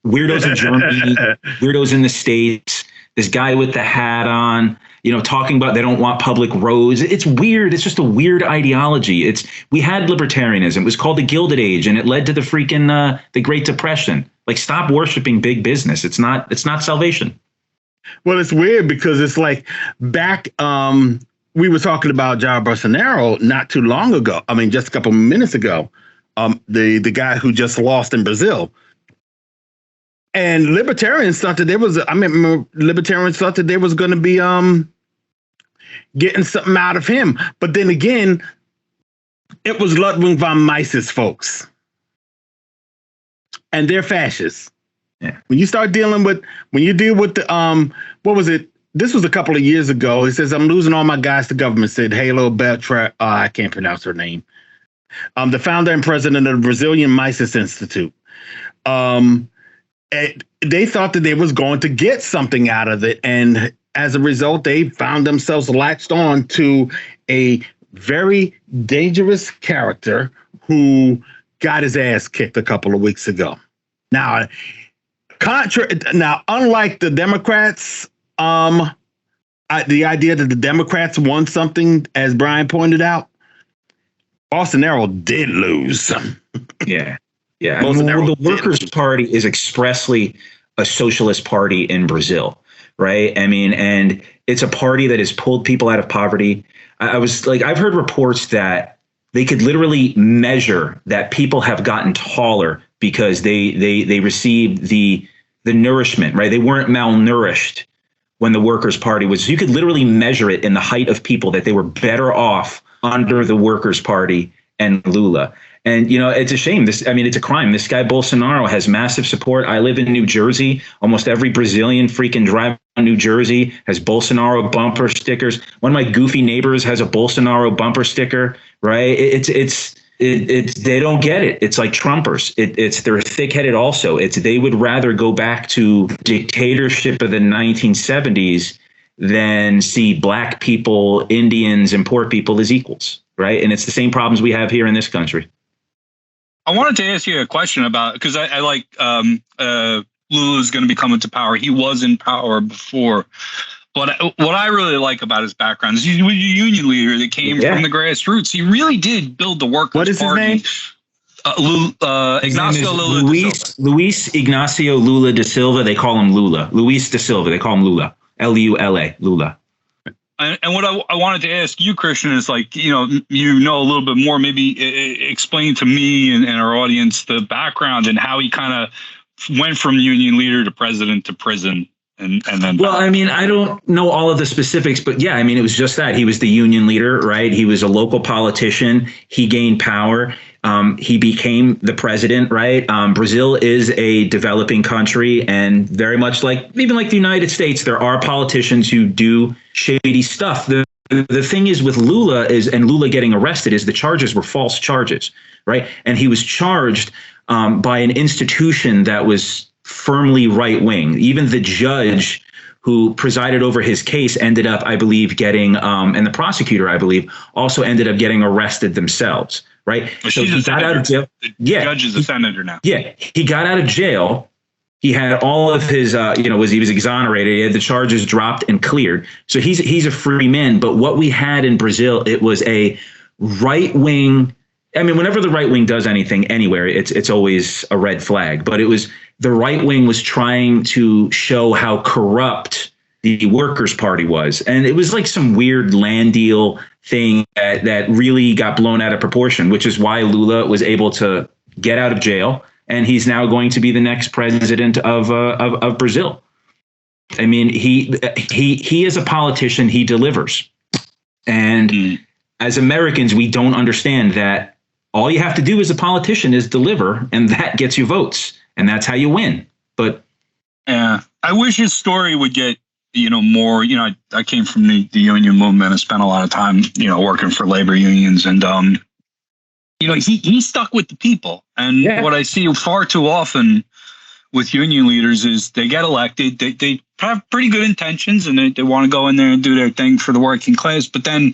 weirdos in Germany, weirdos in the States, this guy with the hat on, talking about they don't want public roads. It's weird. It's just a weird ideology. We had libertarianism. It was called the Gilded Age, and it led to the freaking the Great Depression. Stop worshiping big business. It's not salvation. Well, it's weird because it's back. We were talking about Jair Bolsonaro not too long ago. Just a couple minutes ago. The guy who just lost in Brazil. And libertarians thought that libertarians thought that there was going to be getting something out of him. But then again, it was Ludwig von Mises folks. And they're fascists. Yeah. When you deal with the what was it? This was a couple of years ago. He says, I'm losing all my guys to government, said Halo Beltra. I can't pronounce her name. The founder and president of the Brazilian Mises Institute. They thought that they was going to get something out of it. And as a result, they found themselves latched on to a very dangerous character who got his ass kicked a couple of weeks ago. Now, unlike the Democrats, the idea that the Democrats won something, as Brian pointed out, Bolsonaro did lose. Yeah. Yeah. The Workers' Party is expressly a socialist party in Brazil, right? I mean, and it's a party that has pulled people out of poverty. I've heard reports that they could literally measure that people have gotten taller because they received the nourishment, right? They weren't malnourished when the Workers' Party was. You could literally measure it in the height of people that they were better off under the Workers' Party and Lula. And, it's a shame. It's a crime. This guy Bolsonaro has massive support. I live in New Jersey. Almost every Brazilian freaking drive on New Jersey has Bolsonaro bumper stickers. One of my goofy neighbors has a Bolsonaro bumper sticker, right? They don't get it. It's like Trumpers. They're thick-headed also. They would rather go back to dictatorship of the 1970s than see black people, Indians, and poor people as equals, right? And it's the same problems we have here in this country. I wanted to ask you a question about, because I like Lula's going to be coming to power. He was in power before. But what I really like about his background is he's a union leader that came from the grassroots. He really did build the Workers' Party. What is his name? Ignacio Lula da Silva. Luis Ignacio Lula da Silva. They call him Lula. Luis da Silva. They call him Lula. Lula. Lula. And what I wanted to ask you, Christian, is a little bit more. Maybe explain to me and our audience the background and how he kind of went from union leader to president to prison. And then, well, I don't know all of the specifics, but yeah, it was just that he was the union leader, right? He was a local politician. He gained power. He became the president, right? Brazil is a developing country, and very much even like the United States, there are politicians who do shady stuff. The thing is with Lula and Lula getting arrested is the charges were false charges, right? And he was charged by an institution that was firmly right wing. Even the judge who presided over his case ended up, I believe, getting, and the prosecutor, I believe, also ended up getting arrested themselves, right? Well, so he got out of jail. The judge is a senator now. Yeah, he got out of jail. He had all of his, he was exonerated. He had the charges dropped and cleared. So he's a free man. But what we had in Brazil, it was a right wing. Whenever the right wing does anything anywhere, it's always a red flag. But the right wing was trying to show how corrupt the Workers' Party was. And it was like some weird land deal thing that really got blown out of proportion, which is why Lula was able to get out of jail. And he's now going to be the next president of Brazil. He is a politician. He delivers. And as Americans, we don't understand that all you have to do as a politician is deliver, and that gets you votes. And that's how you win. But yeah, I wish his story would get, more. I came from the union movement and spent a lot of time, working for labor unions. And, he stuck with the people. And what I see far too often with union leaders is they get elected. They have pretty good intentions and they want to go in there and do their thing for the working class. But then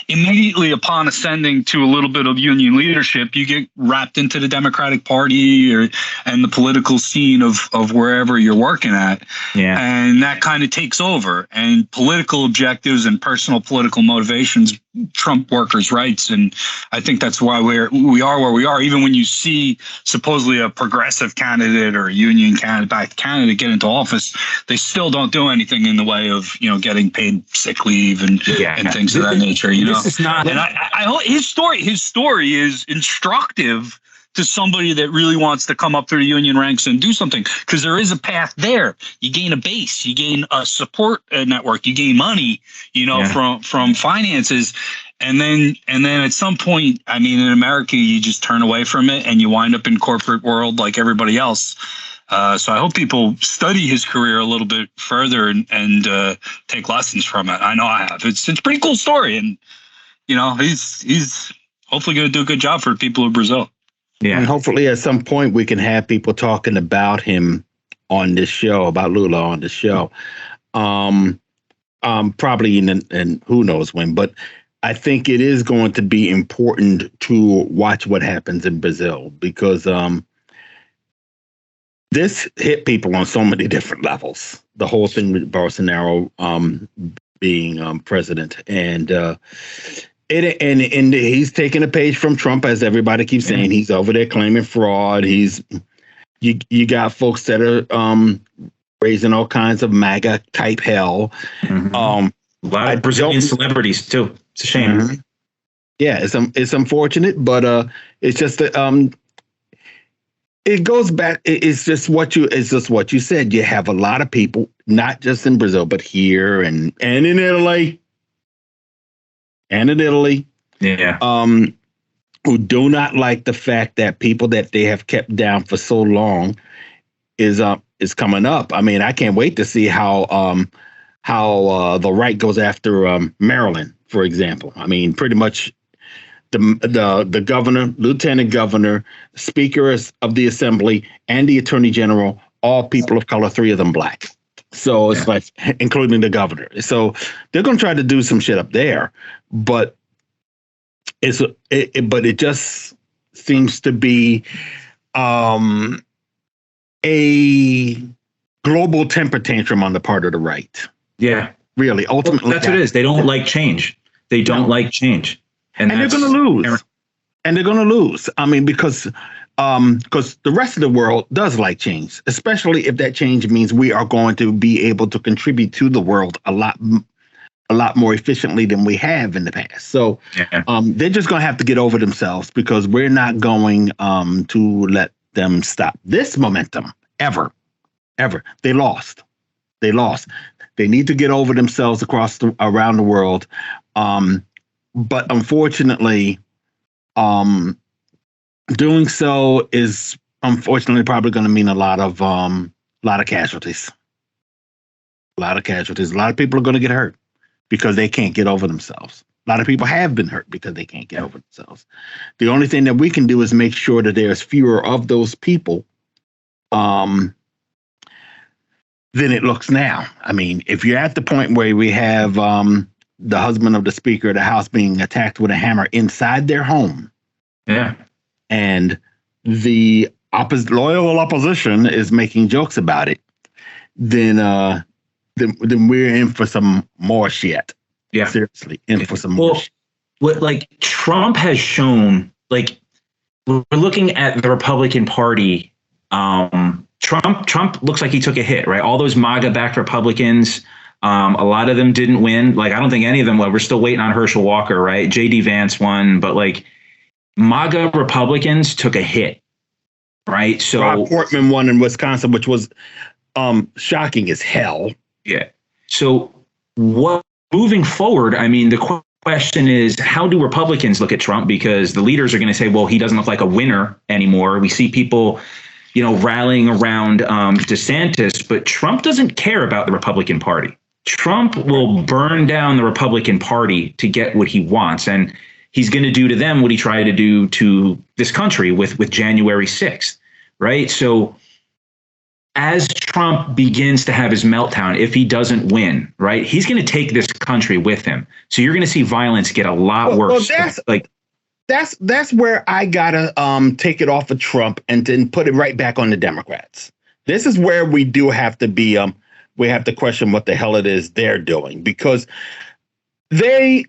immediately upon ascending to a little bit of union leadership, you get wrapped into the Democratic Party and the political scene of wherever you're working at. Yeah. And that kind of takes over, and political objectives and personal political motivations trump workers' rights. And I think that's why we are where we are. Even when you see supposedly a progressive candidate or a union candidate get into office, they still don't do anything in the way of, getting paid sick leave and things of that nature, This is not, and I hope his story is instructive to somebody that really wants to come up through the union ranks and do something, because there is a path there. You gain a base, you gain a support network, you gain money, from finances. And then at some point, I mean, in America, you just turn away from it and you wind up in corporate world like everybody else. So I hope people study his career a little bit further and take lessons from it. I know I have. It's a pretty cool story, and he's hopefully going to do a good job for the people of Brazil. Yeah, and hopefully at some point we can have people talking about him on this show, about Lula on the show. Probably in who knows when, but I think it is going to be important to watch what happens in Brazil, because this hit people on so many different levels. The whole thing with Bolsonaro being president, and he's taking a page from Trump, as everybody keeps saying. He's over there claiming fraud. You got folks that are raising all kinds of MAGA type hell. Mm-hmm. A lot of Brazilian celebrities too. It's a shame. Mm-hmm. Yeah, it's unfortunate, but it's just that it goes back. It's just what you said. You have a lot of people, not just in Brazil, but here and in Italy. Yeah. Who do not like the fact that people that they have kept down for so long is coming up. I mean, I can't wait to see how the right goes after Maryland, for example. I mean, pretty much the governor, lieutenant governor, speaker of the assembly, and the attorney general, all people of color, 3 of them black. So it's like, including the governor. So they're going to try to do some shit up there, but it just seems to be a global temper tantrum on the part of the right. Yeah, really. Ultimately, that's what it is. They don't like change. They don't like change, and they're going to lose. And they're going to lose. I mean, because the rest of the world does like change, especially if that change means we are going to be able to contribute to the world a lot more efficiently than we have in the past. So they're just going to have to get over themselves, because we're not going to let them stop this momentum ever. They lost. They need to get over themselves around the world. But unfortunately, doing so is unfortunately probably going to mean a lot of casualties. A lot of casualties. A lot of people are going to get hurt because they can't get over themselves. A lot of people have been hurt because they can't get over themselves. The only thing that we can do is make sure that there's fewer of those people than it looks now. I mean, if you're at the point where we have the husband of the Speaker of the House being attacked with a hammer inside their home, and the loyal opposition is making jokes about it, then we're in for some more shit. Yeah, seriously, in for some more shit. What Trump has shown, we're looking at the Republican Party. Trump looks like he took a hit, right? All those MAGA-backed Republicans, a lot of them didn't win. I don't think any of them. We're still waiting on Herschel Walker, right? J.D. Vance won, but MAGA Republicans took a hit, right? So Rob Portman won in Wisconsin, which was shocking as hell. Yeah. So moving forward, I mean, the question is, how do Republicans look at Trump? Because the leaders are going to say, well, he doesn't look like a winner anymore. We see people, rallying around DeSantis, but Trump doesn't care about the Republican Party. Trump will burn down the Republican Party to get what he wants. And he's going to do to them what he tried to do to this country with January 6th, right? So as Trump begins to have his meltdown, if he doesn't win, right, he's going to take this country with him. So you're going to see violence get a lot worse. That's where I gotta take it off of Trump and then put it right back on the Democrats. This is where we do have to be. We have to question what the hell it is they're doing, because they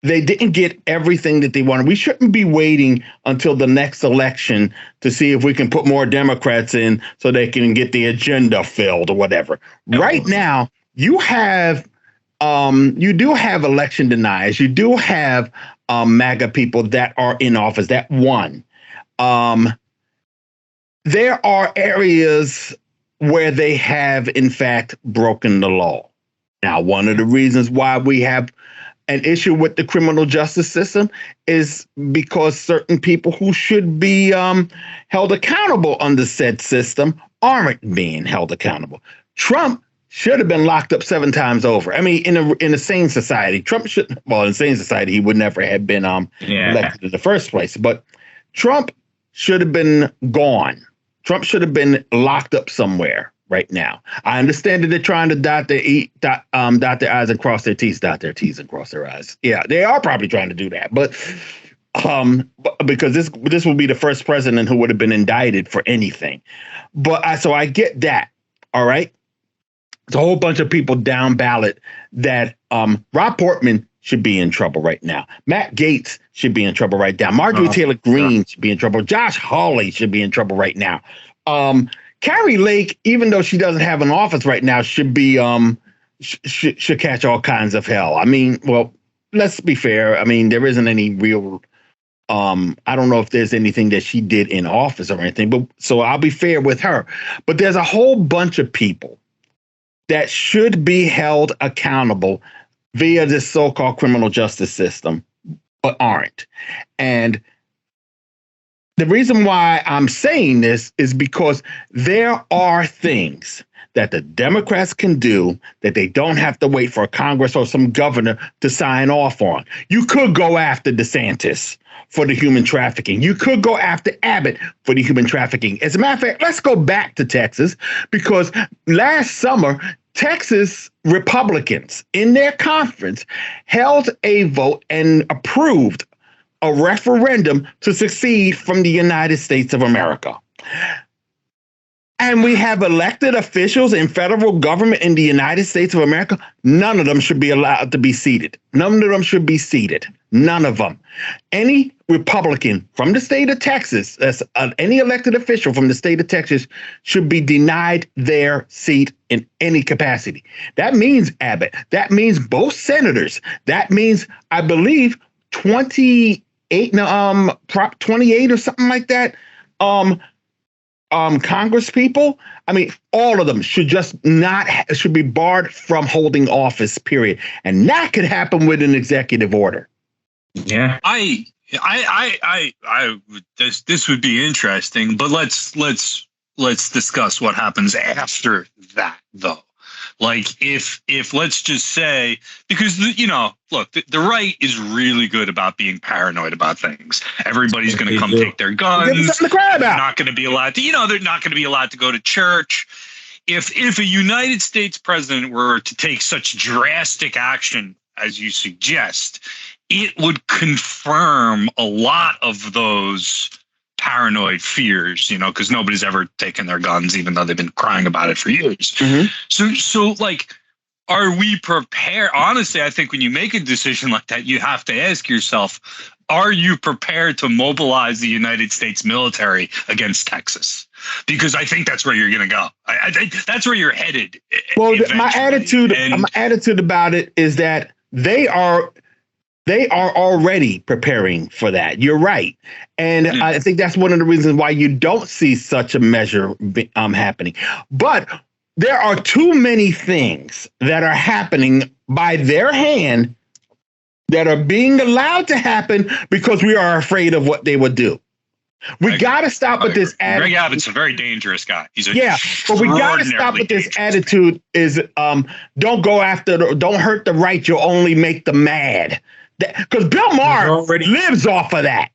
didn't get everything that they wanted. We shouldn't be waiting until the next election to see if we can put more Democrats in so they can get the agenda filled or whatever. Right now, you do have election deniers. You do have MAGA people that are in office that won. there are areas where they have, in fact, broken the law. Now, one of the reasons why we have an issue with the criminal justice system is because certain people who should be held accountable under said system aren't being held accountable. Trump should have been locked up 7 times over. I mean, in a sane society, Trump should. Well, in a sane society, he would never have been elected in the first place. But Trump should have been gone. Trump should have been locked up somewhere right now. I understand that they're trying to dot their I's and cross their T's, dot their T's and cross their I's. Yeah, they are probably trying to do that, but because this will be the first president who would have been indicted for anything. But so I get that. All right. There's a whole bunch of people down ballot that Rob Portman should be in trouble right now. Matt Gaetz should be in trouble right now. Marjorie Taylor Greene should be in trouble. Josh Hawley should be in trouble right now. Carrie Lake, even though she doesn't have an office right now, should be should catch all kinds of hell. I mean, well, let's be fair. I mean, there isn't any real. I don't know if there's anything that she did in office or anything, but so I'll be fair with her. But there's a whole bunch of people that should be held accountable via this so-called criminal justice system, but aren't. And the reason why I'm saying this is because there are things that the Democrats can do that they don't have to wait for Congress or some governor to sign off on. You could go after DeSantis for the human trafficking. You could go after Abbott for the human trafficking. As a matter of fact, let's go back to Texas, because last summer, Texas Republicans in their conference held a vote and approved a referendum to secede from the United States of America. And we have elected officials in federal government in the United States of America. None of them should be allowed to be seated. None of them should be seated. None of them. Any Republican from the state of Texas, any elected official from the state of Texas, should be denied their seat in any capacity. That means Abbott. That means both senators. That means, I believe, 28, Prop 28 or something like that. Congress people, I mean, all of them should should be barred from holding office, period. And that could happen with an executive order. Yeah. This would be interesting, but let's discuss what happens after that, though. Like if let's just say, because look, the right is really good about being paranoid about things. Everybody's going to come take their guns. They're not going to be allowed to, they're not going to be allowed to go to church. If a United States president were to take such drastic action as you suggest, it would confirm a lot of those paranoid fears, because nobody's ever taken their guns, even though they've been crying about it for years. Mm-hmm. So like, are we prepared? Honestly, I think when you make a decision like that, you have to ask yourself, are you prepared to mobilize the United States military against Texas? Because I think that's where you're going to go. I think that's where you're headed. Well, my attitude about it is that they are already preparing for that. You're right. And I think that's one of the reasons why you don't see such a measure happening. But there are too many things that are happening by their hand that are being allowed to happen because we are afraid of what they would do. We got to stop with this attitude. Greg Abbott's a very dangerous guy. But we got to stop with this attitude is don't hurt the right, you'll only make them mad. Because Bill Maher lives off of that.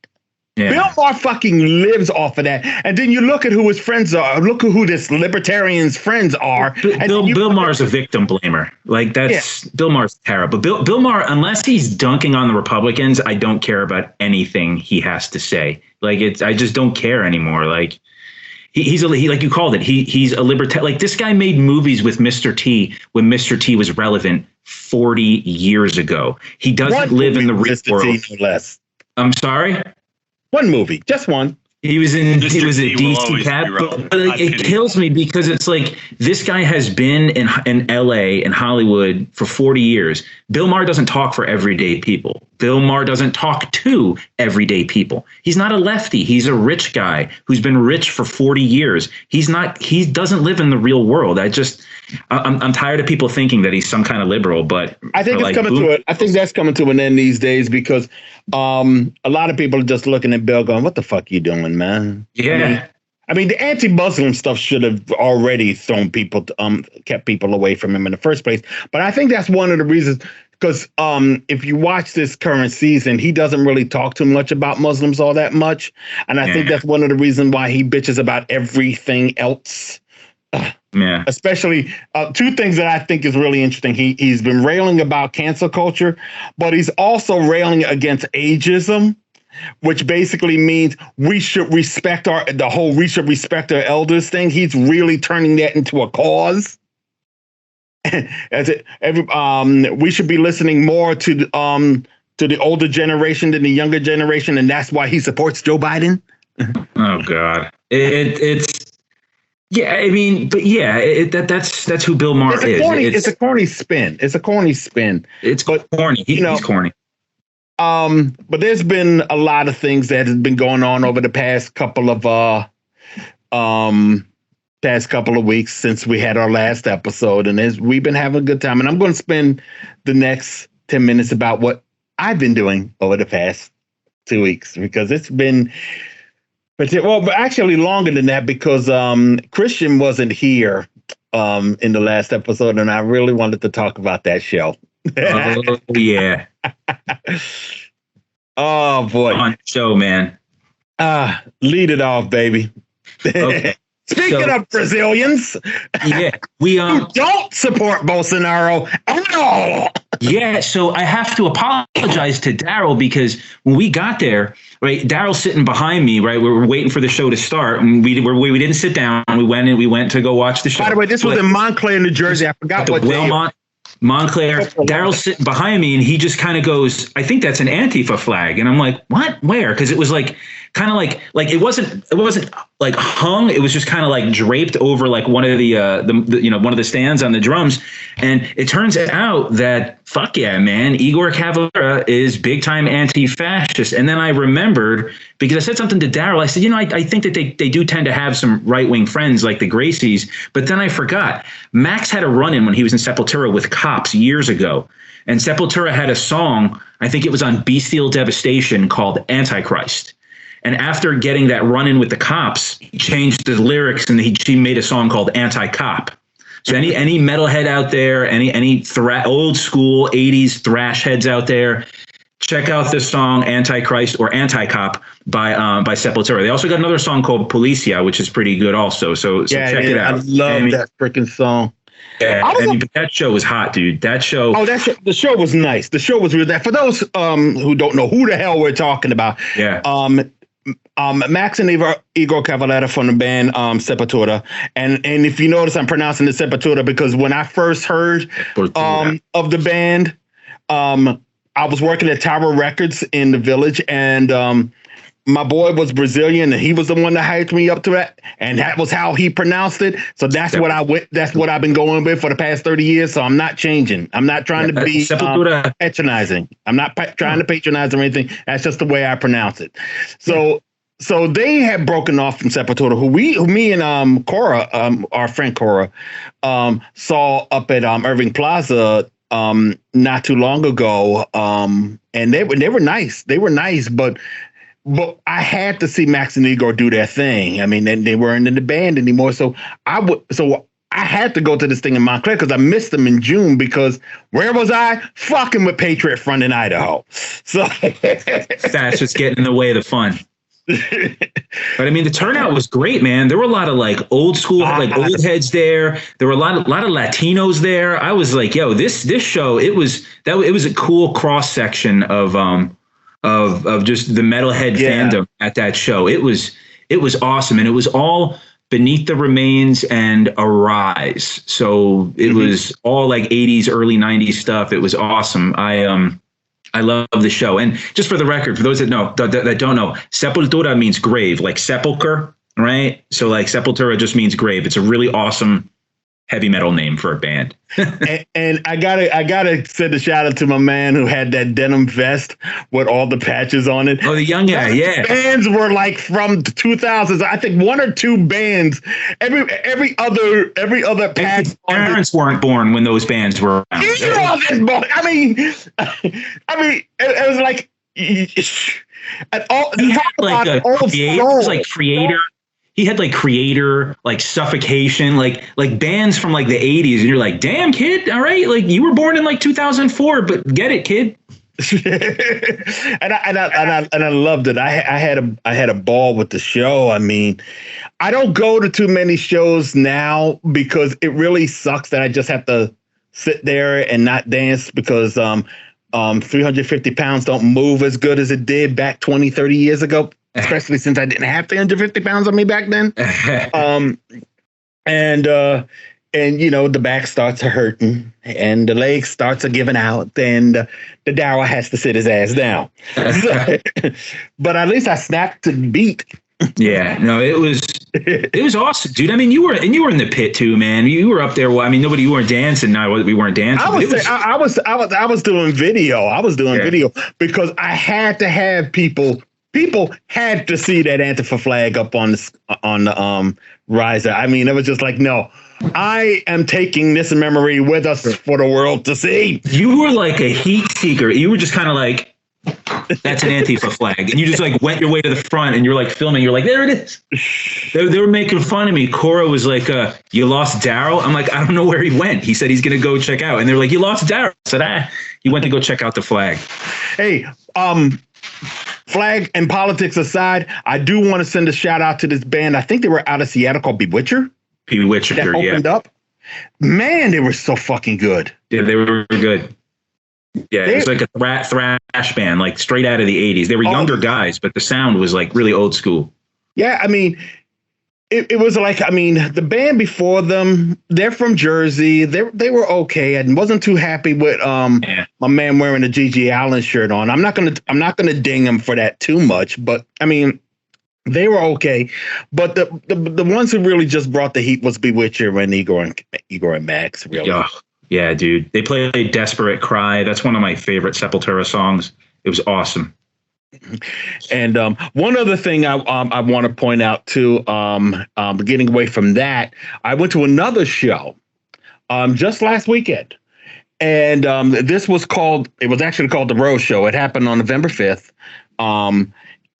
Yeah. Bill Maher fucking lives off of that. And then you look at who his friends are. Look at who this libertarian's friends are. Bill Maher's a victim blamer. Like Bill Maher's terrible. Bill Maher, unless he's dunking on the Republicans, I don't care about anything he has to say. Like I just don't care anymore. Like he's like you called it. He's a libertarian. Like this guy made movies with Mr. T when Mr. T was relevant 40 years ago. He doesn't live in the real world. Less. I'm sorry. One movie, just one. He was a DC cat, but it kills me because it's like this guy has been in LA and Hollywood for 40 years. Bill Maher doesn't talk for everyday people. Bill Maher doesn't talk to everyday people. He's not a lefty. He's a rich guy who's been rich for 40 years. He doesn't live in the real world. I'm tired of people thinking that he's some kind of liberal, but I think it's coming to it. I think that's coming to an end these days because a lot of people are just looking at Bill going, what the fuck you doing, man? Yeah. I mean, the anti-Muslim stuff should have already kept people away from him in the first place. But I think that's one of the reasons, because if you watch this current season, he doesn't really talk too much about Muslims all that much. And I think that's one of the reasons why he bitches about everything else. Yeah. Especially two things that I think is really interesting. He's been railing about cancel culture, but he's also railing against ageism, which basically means we should respect our elders thing. He's really turning that into a cause. We should be listening more to the older generation than the younger generation, and that's why he supports Joe Biden. Oh God, it's. Yeah, I mean, but yeah, that's who Bill Maher is. It's a corny spin. It's corny. It's corny. He's corny. But there's been a lot of things that has been going on over the past couple of weeks since we had our last episode, and we've been having a good time. And I'm going to spend the next 10 minutes about what I've been doing over the past 2 weeks, because it's been. But actually longer than that, because Christian wasn't here in the last episode, and I really wanted to talk about that show. Oh, yeah. Oh, boy. On show, man. Lead it off, baby. Okay. Speaking of Brazilians, yeah, we don't support Bolsonaro at all. Yeah, so I have to apologize to Daryl, because when we got there, right, Daryl's sitting behind me, right, we were waiting for the show to start, and we didn't sit down. We went to go watch the show. By the way, this was in Montclair, New Jersey. I forgot what day. Montclair. Daryl's sitting behind me, and he just kind of goes, "I think that's an Antifa flag," and I'm like, "What? Where?" Because it was like kind of like it wasn't like hung. It was just kind of like draped over like one of the one of the stands on the drums. And it turns out that fuck yeah, man, Igor Cavalera is big time anti-fascist. And then I remembered, because I said something to Daryl. I said, I think that they do tend to have some right wing friends like the Gracies. But then I forgot. Max had a run-in when he was in Sepultura with cops years ago. And Sepultura had a song, I think it was on Bestial Devastation, called Antichrist. And after getting that run-in with the cops, he changed the lyrics, and he made a song called Anti-Cop. So any metalhead out there, any old school 80s thrash heads out there, check out this song Antichrist or Anti-Cop by Sepultura. They also got another song called Policia, which is pretty good also. So check it out. I love that freaking song. Yeah, that show was hot, dude. That show. Oh, the show was nice. The show was really. For those who don't know who the hell we're talking about. Yeah. Max and Igor Cavalera from the band Sepultura, and if you notice, I'm pronouncing the Sepultura because when I first heard of the band, I was working at Tower Records in the Village, and my boy was Brazilian, and he was the one that hyped me up to it, and that was how he pronounced it. So that's what I went. That's what I've been going with for the past 30 years. So I'm not changing. I'm not trying to be patronizing. I'm not trying to patronize or anything. That's just the way I pronounce it. So they had broken off from Sepultura, who me and Cora, our friend Cora, saw up at Irving Plaza not too long ago, and they were nice. They were nice, but I had to see Max and Igor do their thing. I mean, they weren't in the band anymore, so I had to go to this thing in Montclair because I missed them in June, because where was I? Fucking with Patriot Front in Idaho. So that's just getting in the way of the fun. But I mean, the turnout was great, man. There were a lot of like old school, like old heads there. There were a lot of Latinos there. I was like, yo, this show, it was a cool cross section of just the metalhead fandom at that show. It was awesome, and it was all Beneath the Remains and Arise. So it was all like 80s, early 90s stuff. It was awesome. I love the show. And just for the record, for those that know that don't know, Sepultura means grave, like sepulcher, right? So like Sepultura just means grave. It's a really awesome heavy metal name for a band. and I gotta send a shout out to my man who had that denim vest with all the patches on it. Oh, the young guy, yeah. Bands were like from the 2000s. I think one or two bands. Every other patch. Parents weren't born when those bands were around. I mean, it was like. He had like a creator. He had like Creator, like Suffocation, like bands from like the 80s, and you're like, damn kid, all right, like you were born in like 2004, but get it, kid. and I loved it. I had a ball with the show. I mean, I don't go to too many shows now because it really sucks that I just have to sit there and not dance because 350 pounds don't move as good as it did back 20, 30 years ago. Especially since I didn't have 350 pounds on me back then. And you know, the back starts hurting and the legs starts giving out and the Darryl has to sit his ass down. But at least I snapped to the beat. Yeah, no, it was awesome, dude. I mean, you were in the pit too, man. You were up there. Well, I mean, you weren't dancing. No, we weren't dancing. I was doing video. I was doing video because I had to have people. People had to see that Antifa flag up on the riser. I mean, it was just like, no, I am taking this memory with us for the world to see. You were like a heat seeker. You were just kind of like, that's an Antifa flag. And you just like went your way to the front and you're like filming. You're like, there it is. They were making fun of me. Cora was like, you lost Darryl? I'm like, I don't know where he went. He said he's going to go check out. And they're like, you lost Darryl. I said, he went to go check out the flag. Hey, flag and politics aside, I do want to send a shout out to this band. I think they were out of Seattle called Bewitcher. That opened up. Man, they were so fucking good. Yeah, they were good. Yeah, it was like a thrash band, like straight out of the 80s. They were younger guys, but the sound was like really old school. Yeah, I mean, it was like, I mean, the band before them, they're from Jersey. They were okay. I wasn't too happy with my man wearing a G.G. Allen shirt on. I'm not gonna ding him for that too much, but I mean, they were okay. But the ones who really just brought the heat was Bewitcher and Igor and Max. Really, yeah, dude. They played "Desperate Cry." That's one of my favorite Sepultura songs. It was awesome. And one other thing I want to point out too, getting away from that, I went to another show just last weekend, and it was actually called The Rose Show. It happened on November 5th,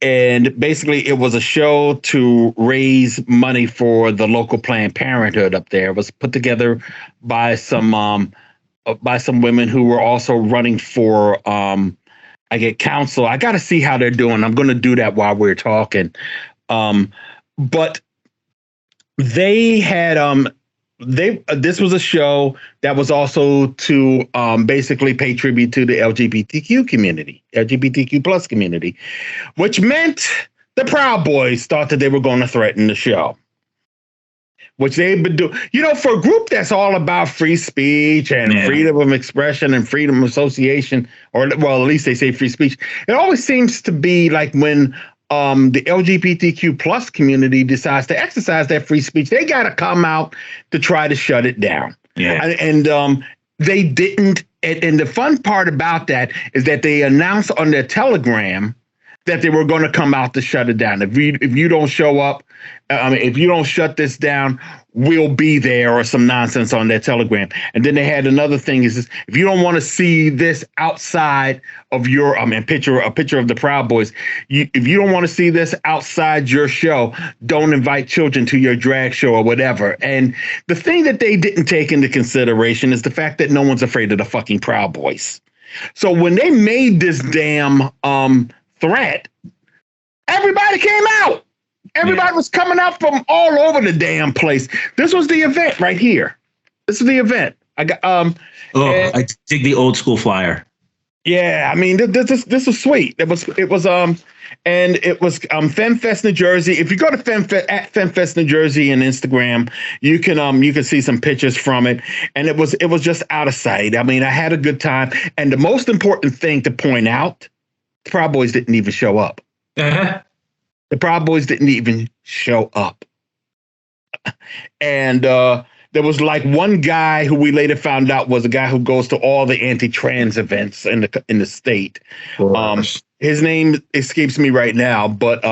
and basically it was a show to raise money for the local Planned Parenthood up there. It was put together by some women who were also running for I get counsel. I got to see how they're doing. I'm going to do that while we're talking. But they had this was a show that was also to basically pay tribute to the LGBTQ plus community, which meant the Proud Boys thought that they were going to threaten the show. Which they've been doing, you know, for a group that's all about free speech and freedom of expression and freedom of association, or well, at least they say free speech. It always seems to be like when the LGBTQ plus community decides to exercise that free speech, they got to come out to try to shut it down. Yeah, and they didn't. And the fun part about that is that they announced on their Telegram that they were going to come out to shut it down. If you don't show up, if you don't shut this down, we'll be there, or some nonsense on their Telegram. And then they had another thing is this, if you don't want to see this outside of your a picture of the Proud Boys, if you don't want to see this outside your show, don't invite children to your drag show or whatever. And the thing that they didn't take into consideration is the fact that no one's afraid of the fucking Proud Boys. So when they made this damn threat, everybody came out. Everybody was coming out from all over the damn place. This was the event right here. This is the event. I got I dig the old school flyer. Yeah, I mean this was sweet. It was FemFest New Jersey. If you go to FemFest New Jersey and Instagram, you can see some pictures from it. And it was just out of sight. I mean, I had a good time. And the most important thing to point out, the Proud Boys didn't even show up. Uh-huh. The Proud Boys didn't even show up. And there was like one guy who we later found out was a guy who goes to all the anti-trans events in the state. His name escapes me right now, but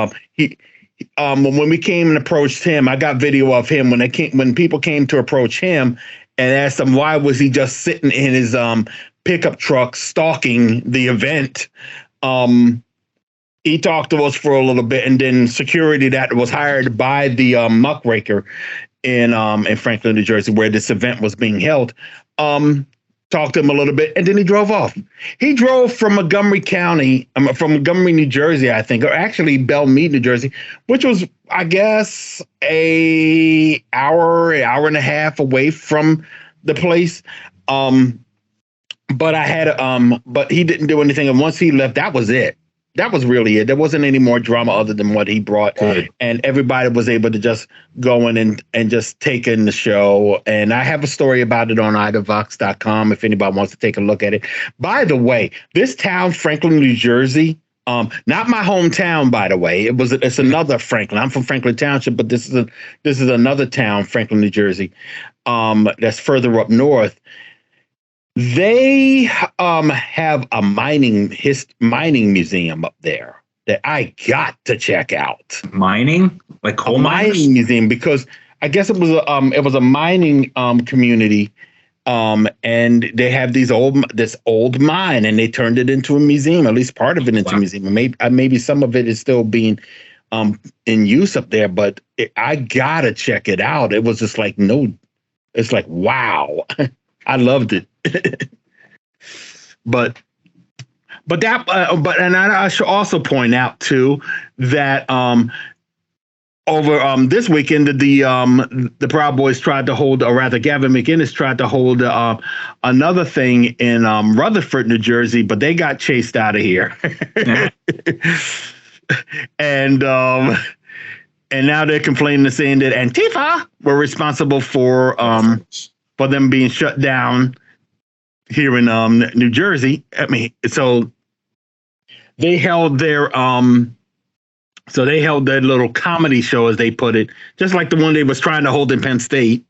when we came and approached him, I got video of him when people came to approach him and asked him why was he just sitting in his pickup truck stalking the event. He talked to us for a little bit, and then security that was hired by the muckraker in Franklin, New Jersey, where this event was being held, talked to him a little bit, and then he drove off. He drove from Montgomery County, from Montgomery, New Jersey, I think, or actually Belmead, New Jersey, which was, I guess, an hour and a half away from the place. But he didn't do anything, and once he left, that was it. That was really it. There wasn't any more drama other than what he brought. Good. And everybody was able to just go in and just take in the show. And I have a story about it on idavox.com if anybody wants to take a look at it. By the way, this town, Franklin, New Jersey, not my hometown, by the way. It's another Franklin. I'm from Franklin Township, but this is another town, Franklin, New Jersey, that's further up north. They have a mining museum up there that I got to check out. Mining, like coal miners? Mining museum, because I guess it was a mining community, and they have this old mine, and they turned it into a museum. At least part of it into a museum. Maybe some of it is still being in use up there, but I gotta check it out. It was just like it's like wow. I loved it. but I should also point out too that over this weekend the Proud Boys tried to hold, or rather Gavin McInnes tried to hold another thing in Rutherford, New Jersey, but they got chased out of here. And now they're complaining and saying that Antifa were responsible for them being shut down here in New Jersey. I mean, so they held their little comedy show, as they put it, just like the one they was trying to hold in Penn State,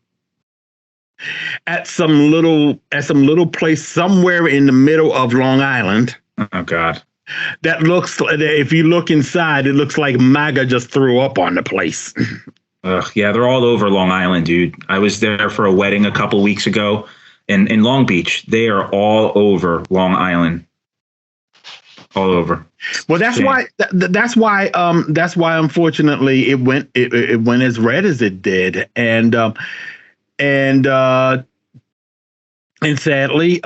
at some little place somewhere in the middle of Long Island. Oh God. That looks, if you look inside, it looks like MAGA just threw up on the place. Ugh, yeah, they're all over Long Island, dude. I was there for a wedding a couple weeks ago in Long Beach. They are all over Long Island. All over. Well, that's why unfortunately it went as red as it did. And sadly,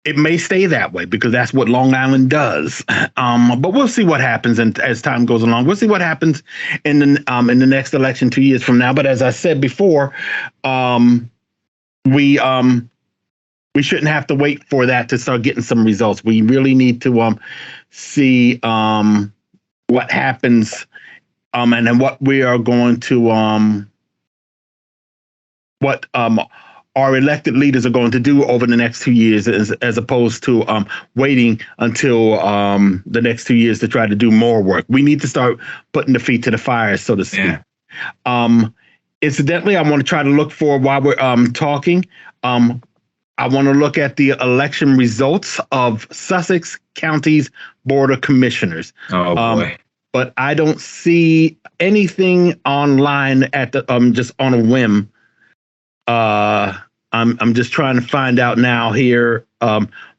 it may stay that way because that's what Long Island does. But we'll see what happens, and as time goes along, we'll see what happens in the next election 2 years from now. But as I said before, we shouldn't have to wait for that to start getting some results. We really need to see what happens, and then what we are going to what our elected leaders are going to do over the next 2 years, as opposed to waiting until the next 2 years to try to do more work. We need to start putting the feet to the fire, so to speak. Yeah. Incidentally, I want to try to look for, while we're talking, I want to look at the election results of Sussex County's Board of Commissioners. Oh, boy. But I don't see anything online at the just on a whim. I'm just trying to find out now here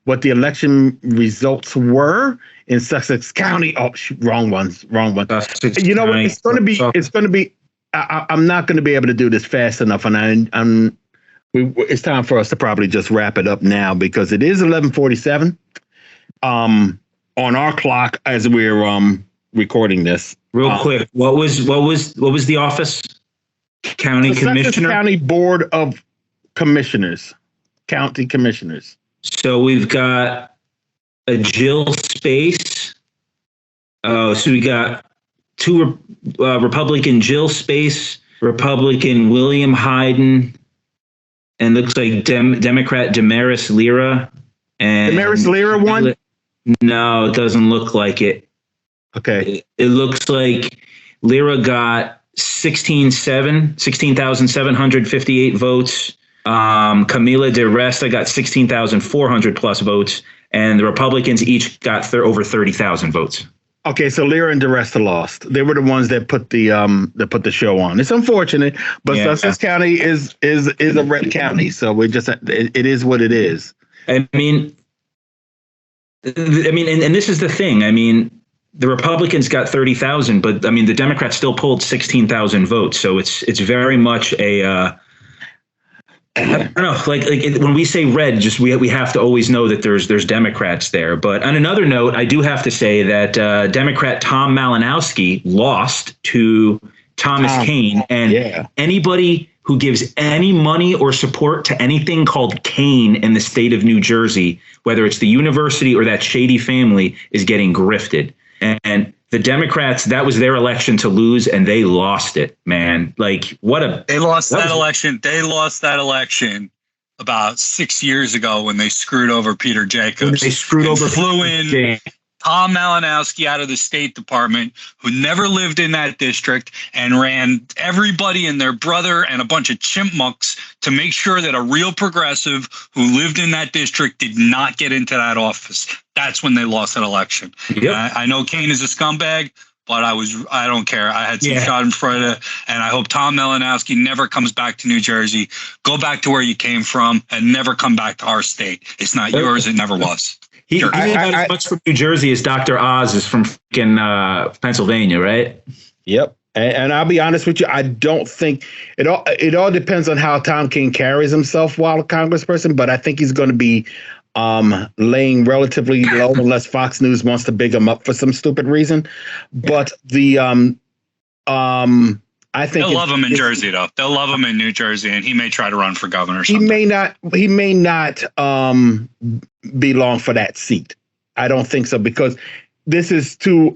what the election results were in Sussex County. Oh, shoot, wrong one. You know what? It's going to be. I'm not going to be able to do this fast enough, and it's time for us to probably just wrap it up now because it is 11:47 on our clock as we're recording this. Real quick, what was the office? County Commissioner? County Board of Commissioners. County Commissioners. So we've got a Jill Space. So we got two Republican Jill Space, Republican William Hayden, and looks like Democrat Damaris Lira. And Damaris Lira won? No, it doesn't look like it. Okay. It looks like Lira got 16,758 votes. Camila de Resta got 16,400 plus votes, and the Republicans each got over 30,000 votes. Okay, so Lyra and DeResta lost. They were the ones that put the show on. It's unfortunate, but Sussex County is a red county, so it is what it is. I mean, and this is the thing. I mean, the Republicans got 30,000, but I mean, the Democrats still pulled 16,000 votes. So it's very much a I don't know, like when we say red, just we have to always know that there's Democrats there. But on another note, I do have to say that Democrat Tom Malinowski lost to Thomas Kean, and anybody who gives any money or support to anything called Kean in the state of New Jersey, whether it's the university or that shady family, is getting grifted. And the Democrats, that was their election to lose, and they lost it, man. Like, they lost that election. They lost that election about 6 years ago when they screwed over Peter Jacobs. They flew in Tom Malinowski out of the State Department, who never lived in that district, and ran everybody and their brother and a bunch of chipmunks to make sure that a real progressive who lived in that district did not get into that office. That's when they lost that election. Yep. I know Kean is a scumbag, but I don't care. I had some schadenfreude, and I hope Tom Malinowski never comes back to New Jersey. Go back to where you came from and never come back to our state. It's not yours. It never was. He's about as much from New Jersey as Dr. Oz is from Pennsylvania, right? Yep. And I'll be honest with you, I don't think it all depends on how Tom Kean carries himself while a congressperson, but I think he's going to be laying relatively low unless Fox News wants to big him up for some stupid reason. But I think they'll love him in Jersey, though. They'll love him in New Jersey, and he may try to run for governor. He may not be long for that seat. I don't think so, because this is too.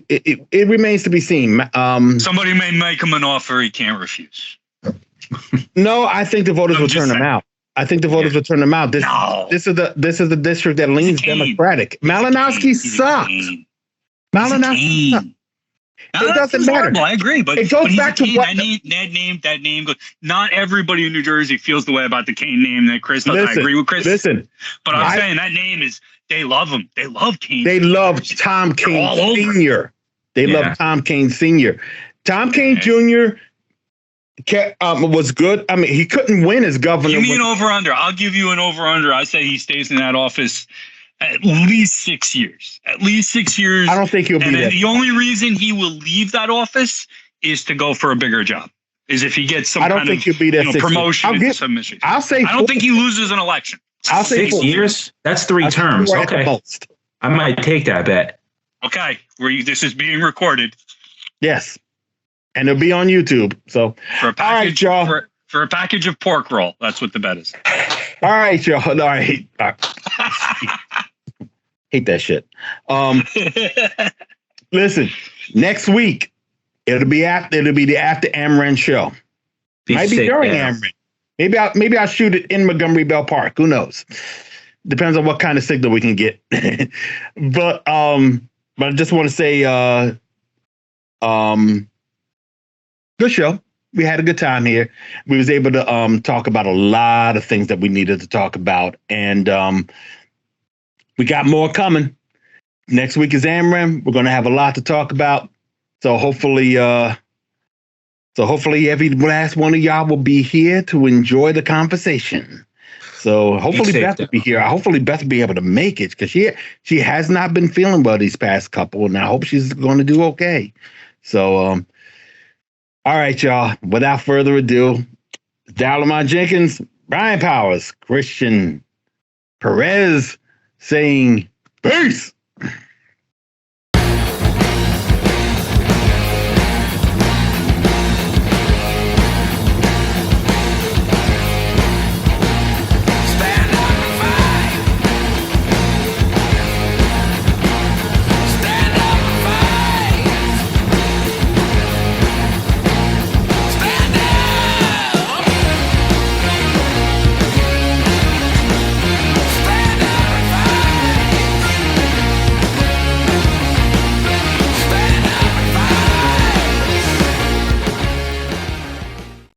It remains to be seen. Somebody may make him an offer he can't refuse. No, I think the voters will turn him out. I think the voters will turn him out. This is the district that leans Democratic. Malinowski sucks. Malinowski sucks. It doesn't matter. I agree, but it goes back to what that name goes. Not everybody in New Jersey feels the way about the Kean name that Chris does. I agree with Chris. But I'm saying that name is, they love him. They love Kean. They love Tom Kean Sr. They love Tom Kean Sr. Tom Kean Jr. Was good. I mean, he couldn't win as governor. Give me an over-under. I'll give you an over-under. I say he stays in that office at least 6 years. At least 6 years. I don't think he'll be there. The only reason he will leave that office is to go for a bigger job. Is if he gets some kind of promotion into some mission. I don't think he loses an election. I'll say 6 years. That's 3 terms. Okay. I might take that bet. Okay. This is being recorded. Yes. And it'll be on YouTube. So for a package, all right, y'all. For a package of pork roll, that's what the bet is. All right, y'all. All right. Hate that shit. Listen, next week it'll be the after Ameren show. Might be during Ameren. Maybe I'll shoot it in Montgomery Bell Park. Who knows? Depends on what kind of signal we can get. But I just want to say good show. We had a good time here. We was able to talk about a lot of things that we needed to talk about, and we got more coming. Next week is Ameren. We're going to have a lot to talk about. So hopefully every last one of y'all will be here to enjoy the conversation. So hopefully Beth will be here. Hopefully Beth will be able to make it, because she has not been feeling well these past couple, and I hope she's going to do okay. So all right, y'all. Without further ado, Dalamon Jenkins, Brian Powers, Christian Perez saying peace.